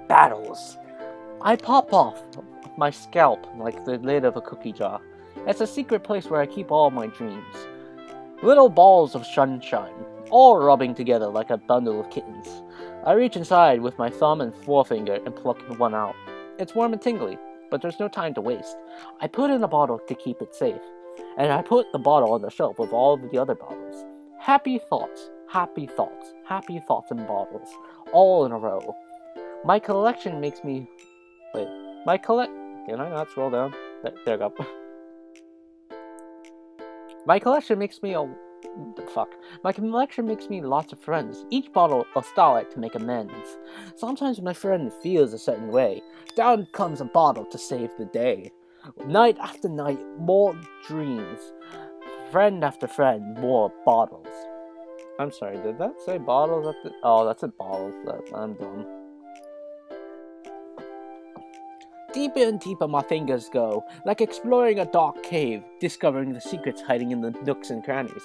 Battles. I pop off my scalp like the lid of a cookie jar. It's a secret place where I keep all my dreams. Little balls of sunshine, all rubbing together like a bundle of kittens. I reach inside with my thumb and forefinger and pluck one out. It's warm and tingly, but there's no time to waste. I put in a bottle to keep it safe, and I put the bottle on the shelf with all of the other bottles. Happy thoughts in bottles, all in a row. My collection makes me... Can I not scroll down? There we go. My collection makes me lots of friends. Each bottle a starlight to make amends. Sometimes my friend feels a certain way. Down comes a bottle to save the day. Night after night, more dreams. Friend after friend, more bottles. I'm sorry, did that say bottles? Oh, that's it, bottles. I'm dumb. Deeper and deeper my fingers go, like exploring a dark cave, discovering the secrets hiding in the nooks and crannies.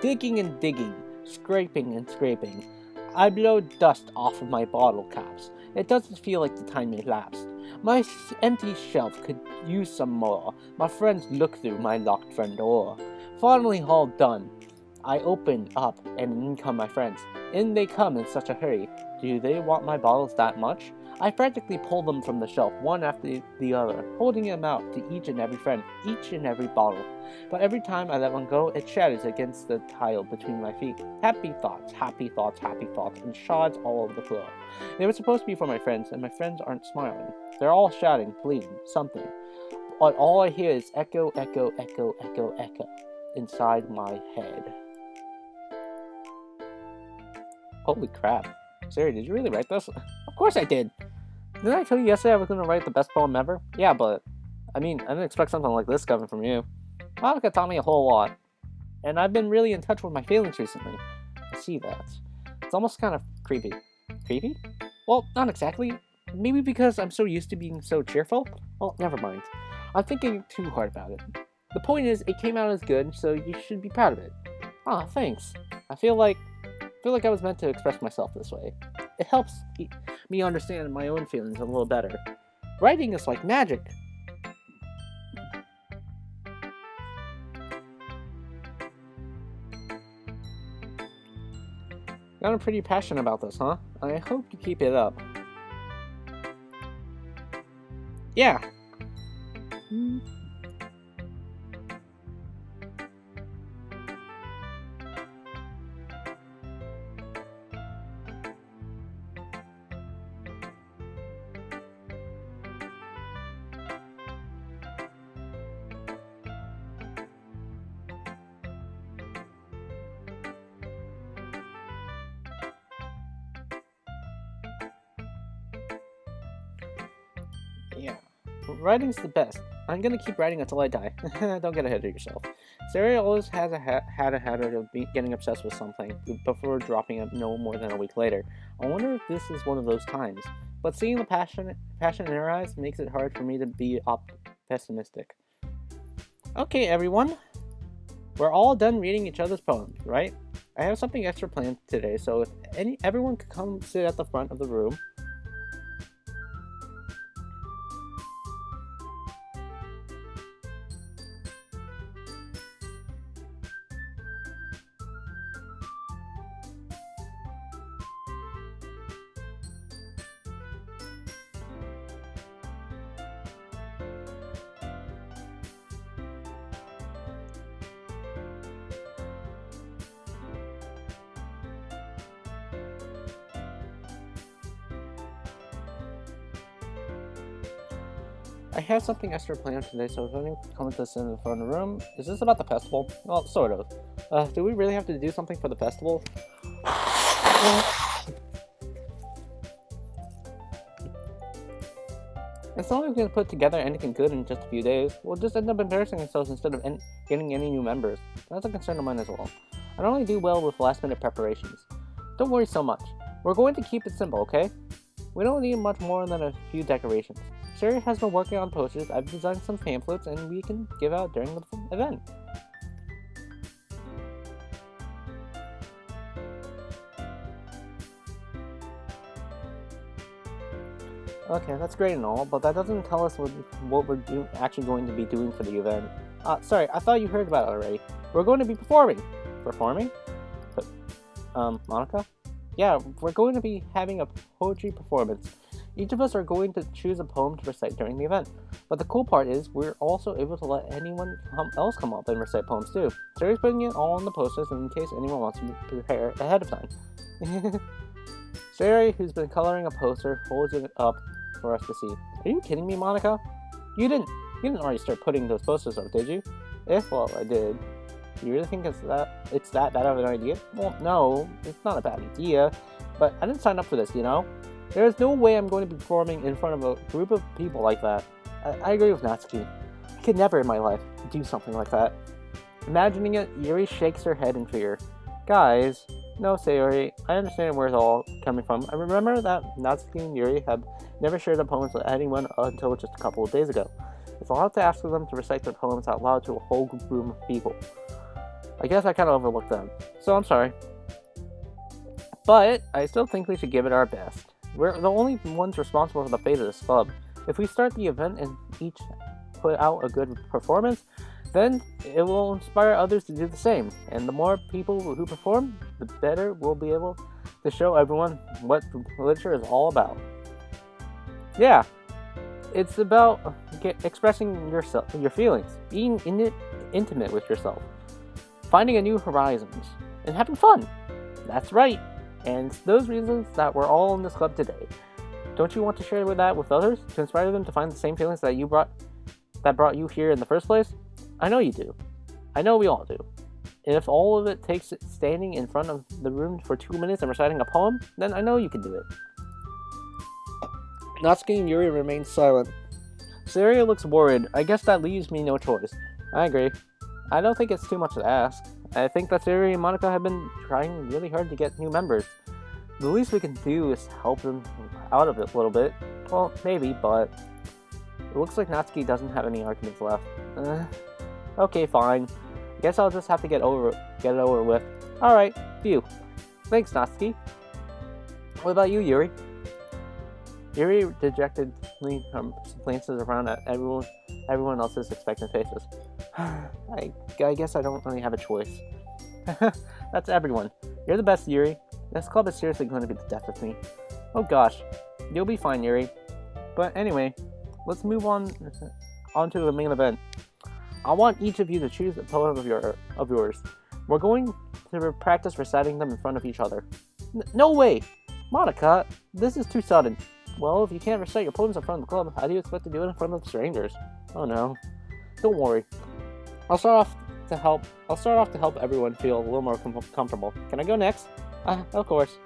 Digging and digging, scraping and scraping. I blow dust off of my bottle caps. It doesn't feel like the time elapsed. My empty shelf could use some more. My friends look through my locked front door. Finally all done. I open up and in come my friends. In they come in such a hurry. Do they want my bottles that much? I frantically pull them from the shelf, one after the other, holding them out to each and every friend, each and every bottle. But every time I let one go, it shatters against the tile between my feet. Happy thoughts, and shards all over the floor. They were supposed to be for my friends, and my friends aren't smiling. They're all shouting, pleading, something. But all I hear is echo, echo, echo, echo, echo, inside my head. Holy crap. Sayori, did you really write this? Of course I did! Didn't I tell you yesterday I was going to write the best poem ever? Yeah, but, I didn't expect something like this coming from you. Monika taught me a whole lot. And I've been really in touch with my feelings recently. I see that. It's almost kind of creepy. Creepy? Well, not exactly. Maybe because I'm so used to being so cheerful? Well, never mind. I'm thinking too hard about it. The point is, it came out as good, so you should be proud of it. Ah, thanks. I feel like I was meant to express myself this way. It helps me understand my own feelings a little better. Writing is like magic. You're pretty passionate about this, huh? I hope you keep it up. Yeah. Yeah. Writing's the best. I'm gonna keep writing until I die. Don't get ahead of yourself. Sayori always has had a habit of getting obsessed with something before dropping it no more than a week later. I wonder if this is one of those times. But seeing the passion in her eyes makes it hard for me to be pessimistic. Okay, everyone. We're all done reading each other's poems, right? I have something extra planned today, so if everyone could come sit at the front of the room. I have something extra planned today, so if anyone comes to sit in the front of the room, is this about the festival? Well, sort of. Do we really have to do something for the festival? It's not like we can put together anything good in just a few days. We'll just end up embarrassing ourselves instead of getting any new members. That's a concern of mine as well. I don't really do well with last-minute preparations. Don't worry so much. We're going to keep it simple, okay? We don't need much more than a few decorations. Sayori has been working on posters, I've designed some pamphlets, and we can give out during the event. Okay, that's great and all, but that doesn't tell us what we're actually going to be doing for the event. Sorry, I thought you heard about it already. We're going to be performing. Performing? Monika? Yeah, we're going to be having a poetry performance. Each of us are going to choose a poem to recite during the event. But the cool part is, we're also able to let anyone else come up and recite poems too. Sayori's putting it all on the posters in case anyone wants to prepare ahead of time. Sayori, who's been coloring a poster, holds it up for us to see. Are you kidding me, Monika? You didn't already start putting those posters up, did you? Well, I did. You really think it's that bad of an idea? Well, no, it's not a bad idea, but I didn't sign up for this, you know? There's no way I'm going to be performing in front of a group of people like that. I agree with Natsuki. I could never in my life do something like that. Imagining it, Yuri shakes her head in fear. Guys, no, Sayori, I understand where it's all coming from. I remember that Natsuki and Yuri had never shared their poems with anyone until just a couple of days ago. It's a lot to ask of them to recite their poems out loud to a whole room of people. I guess I kind of overlooked them, so I'm sorry. But I still think we should give it our best. We're the only ones responsible for the fate of this club. If we start the event and each put out a good performance, then it will inspire others to do the same. And the more people who perform, the better we'll be able to show everyone what literature is all about. Yeah, it's about expressing yourself, your feelings, being intimate with yourself, finding new horizons, and having fun. That's right. And it's those reasons that we're all in this club today. Don't you want to share that with others to inspire them to find the same feelings that brought you here in the first place? I know you do. I know we all do. And if all of it takes standing in front of the room for 2 minutes and reciting a poem, then I know you can do it. Natsuki and Yuri remain silent. Sayori looks worried. I guess that leaves me no choice. I agree. I don't think it's too much to ask. I think that Sayori and Monika have been trying really hard to get new members. The least we can do is help them out of it a little bit. Well, maybe, but it looks like Natsuki doesn't have any arguments left. Okay, fine. Guess I'll just have to get it over with. Alright, phew. Thanks, Natsuki. What about you, Yuri? Yuri dejectedly glances around at everyone else's expectant faces. I guess I don't really have a choice. That's everyone. You're the best, Yuri. This club is seriously going to be the death of me. Oh gosh. You'll be fine, Yuri. But anyway, let's move on to the main event. I want each of you to choose a poem of yours. We're going to practice reciting them in front of each other. No way! Monika, this is too sudden. Well, if you can't recite your poems in front of the club, how do you expect to do it in front of strangers? Oh no. Don't worry. I'll start off to help everyone feel a little more comfortable. Can I go next? Of course.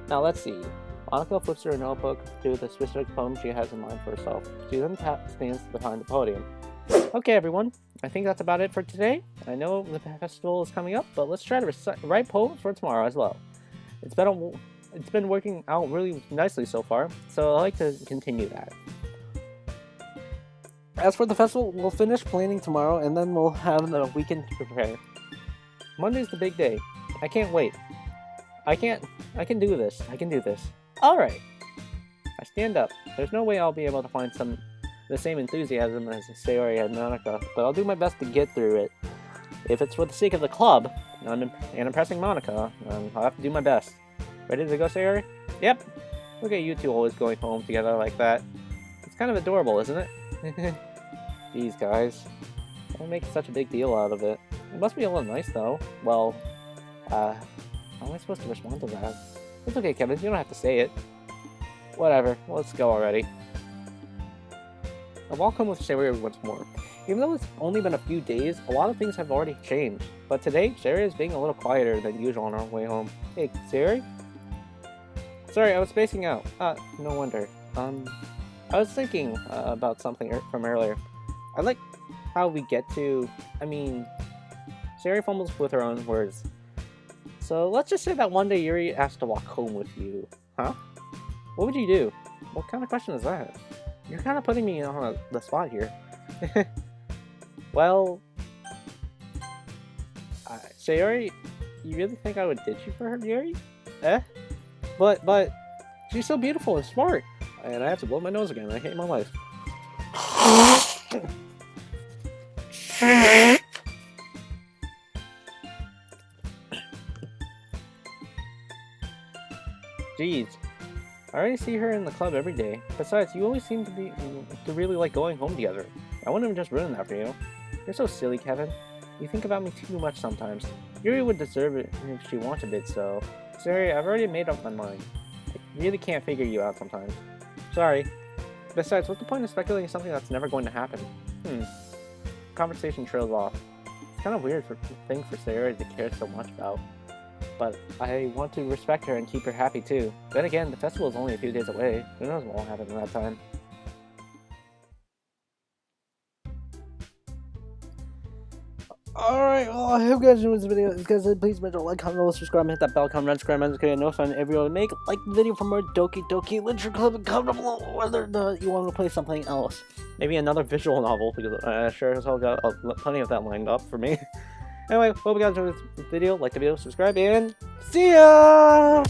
Now let's see. Monika flips her notebook to the specific poem she has in mind for herself. She then stands behind the podium. Okay, everyone. I think that's about it for today. I know the festival is coming up, but let's try to write poems for tomorrow as well. It's been working out really nicely so far, so I'd like to continue that. As for the festival, we'll finish planning tomorrow, and then we'll have the weekend to prepare. Monday's the big day. I can't wait. I can do this. I can do this. Alright. I stand up. There's no way I'll be able to find the same enthusiasm as Sayori and Monika, but I'll do my best to get through it. If it's for the sake of the club, and impressing Monika, I'll have to do my best. Ready to go, Sayori? Yep. Look at you two always going home together like that. It's kind of adorable, isn't it? Jeez, guys. Don't make such a big deal out of it. It must be a little nice, though. Well, how am I supposed to respond to that? It's okay, Kevin. You don't have to say it. Whatever. Let's go already. I've walked home with Sayori once more. Even though it's only been a few days, a lot of things have already changed. But today, Sayori is being a little quieter than usual on our way home. Hey, Sayori? Sorry, I was spacing out. No wonder. I was thinking about something from earlier. I like how we get to... Sayori fumbles with her own words. So let's just say that one day Yuri asked to walk home with you. Huh? What would you do? What kind of question is that? You're kind of putting me on the spot here. Well... Sayori, you really think I would ditch you for her, Yuri? But... She's so beautiful and smart. And I have to blow my nose again. I hate my life. Jeez. I already see her in the club every day. Besides, you always seem to really like going home together. I wouldn't have just ruined that for you. You're so silly, Kevin. You think about me too much sometimes. Yuri would deserve it if she wanted it, so... Sorry, I've already made up my mind. I really can't figure you out sometimes. Sorry. Besides, what's the point of speculating something that's never going to happen? Conversation trails off. It's kind of weird thing for Sayori to care so much about. But I want to respect her and keep her happy too. Then again, the festival is only a few days away. Who knows what will happen in that time. Alright, well, I hope you guys enjoyed this video. If you guys did, please remember to like, comment, subscribe, and hit that bell, comment, run, subscribe, and get notified every video to make. Like the video for more Doki Doki Literature Club, and comment below whether or not you want to play something else. Maybe another visual novel, because I sure as hell got plenty of that lined up for me. Anyway, hope you guys enjoyed this video. Like the video, subscribe, and see ya!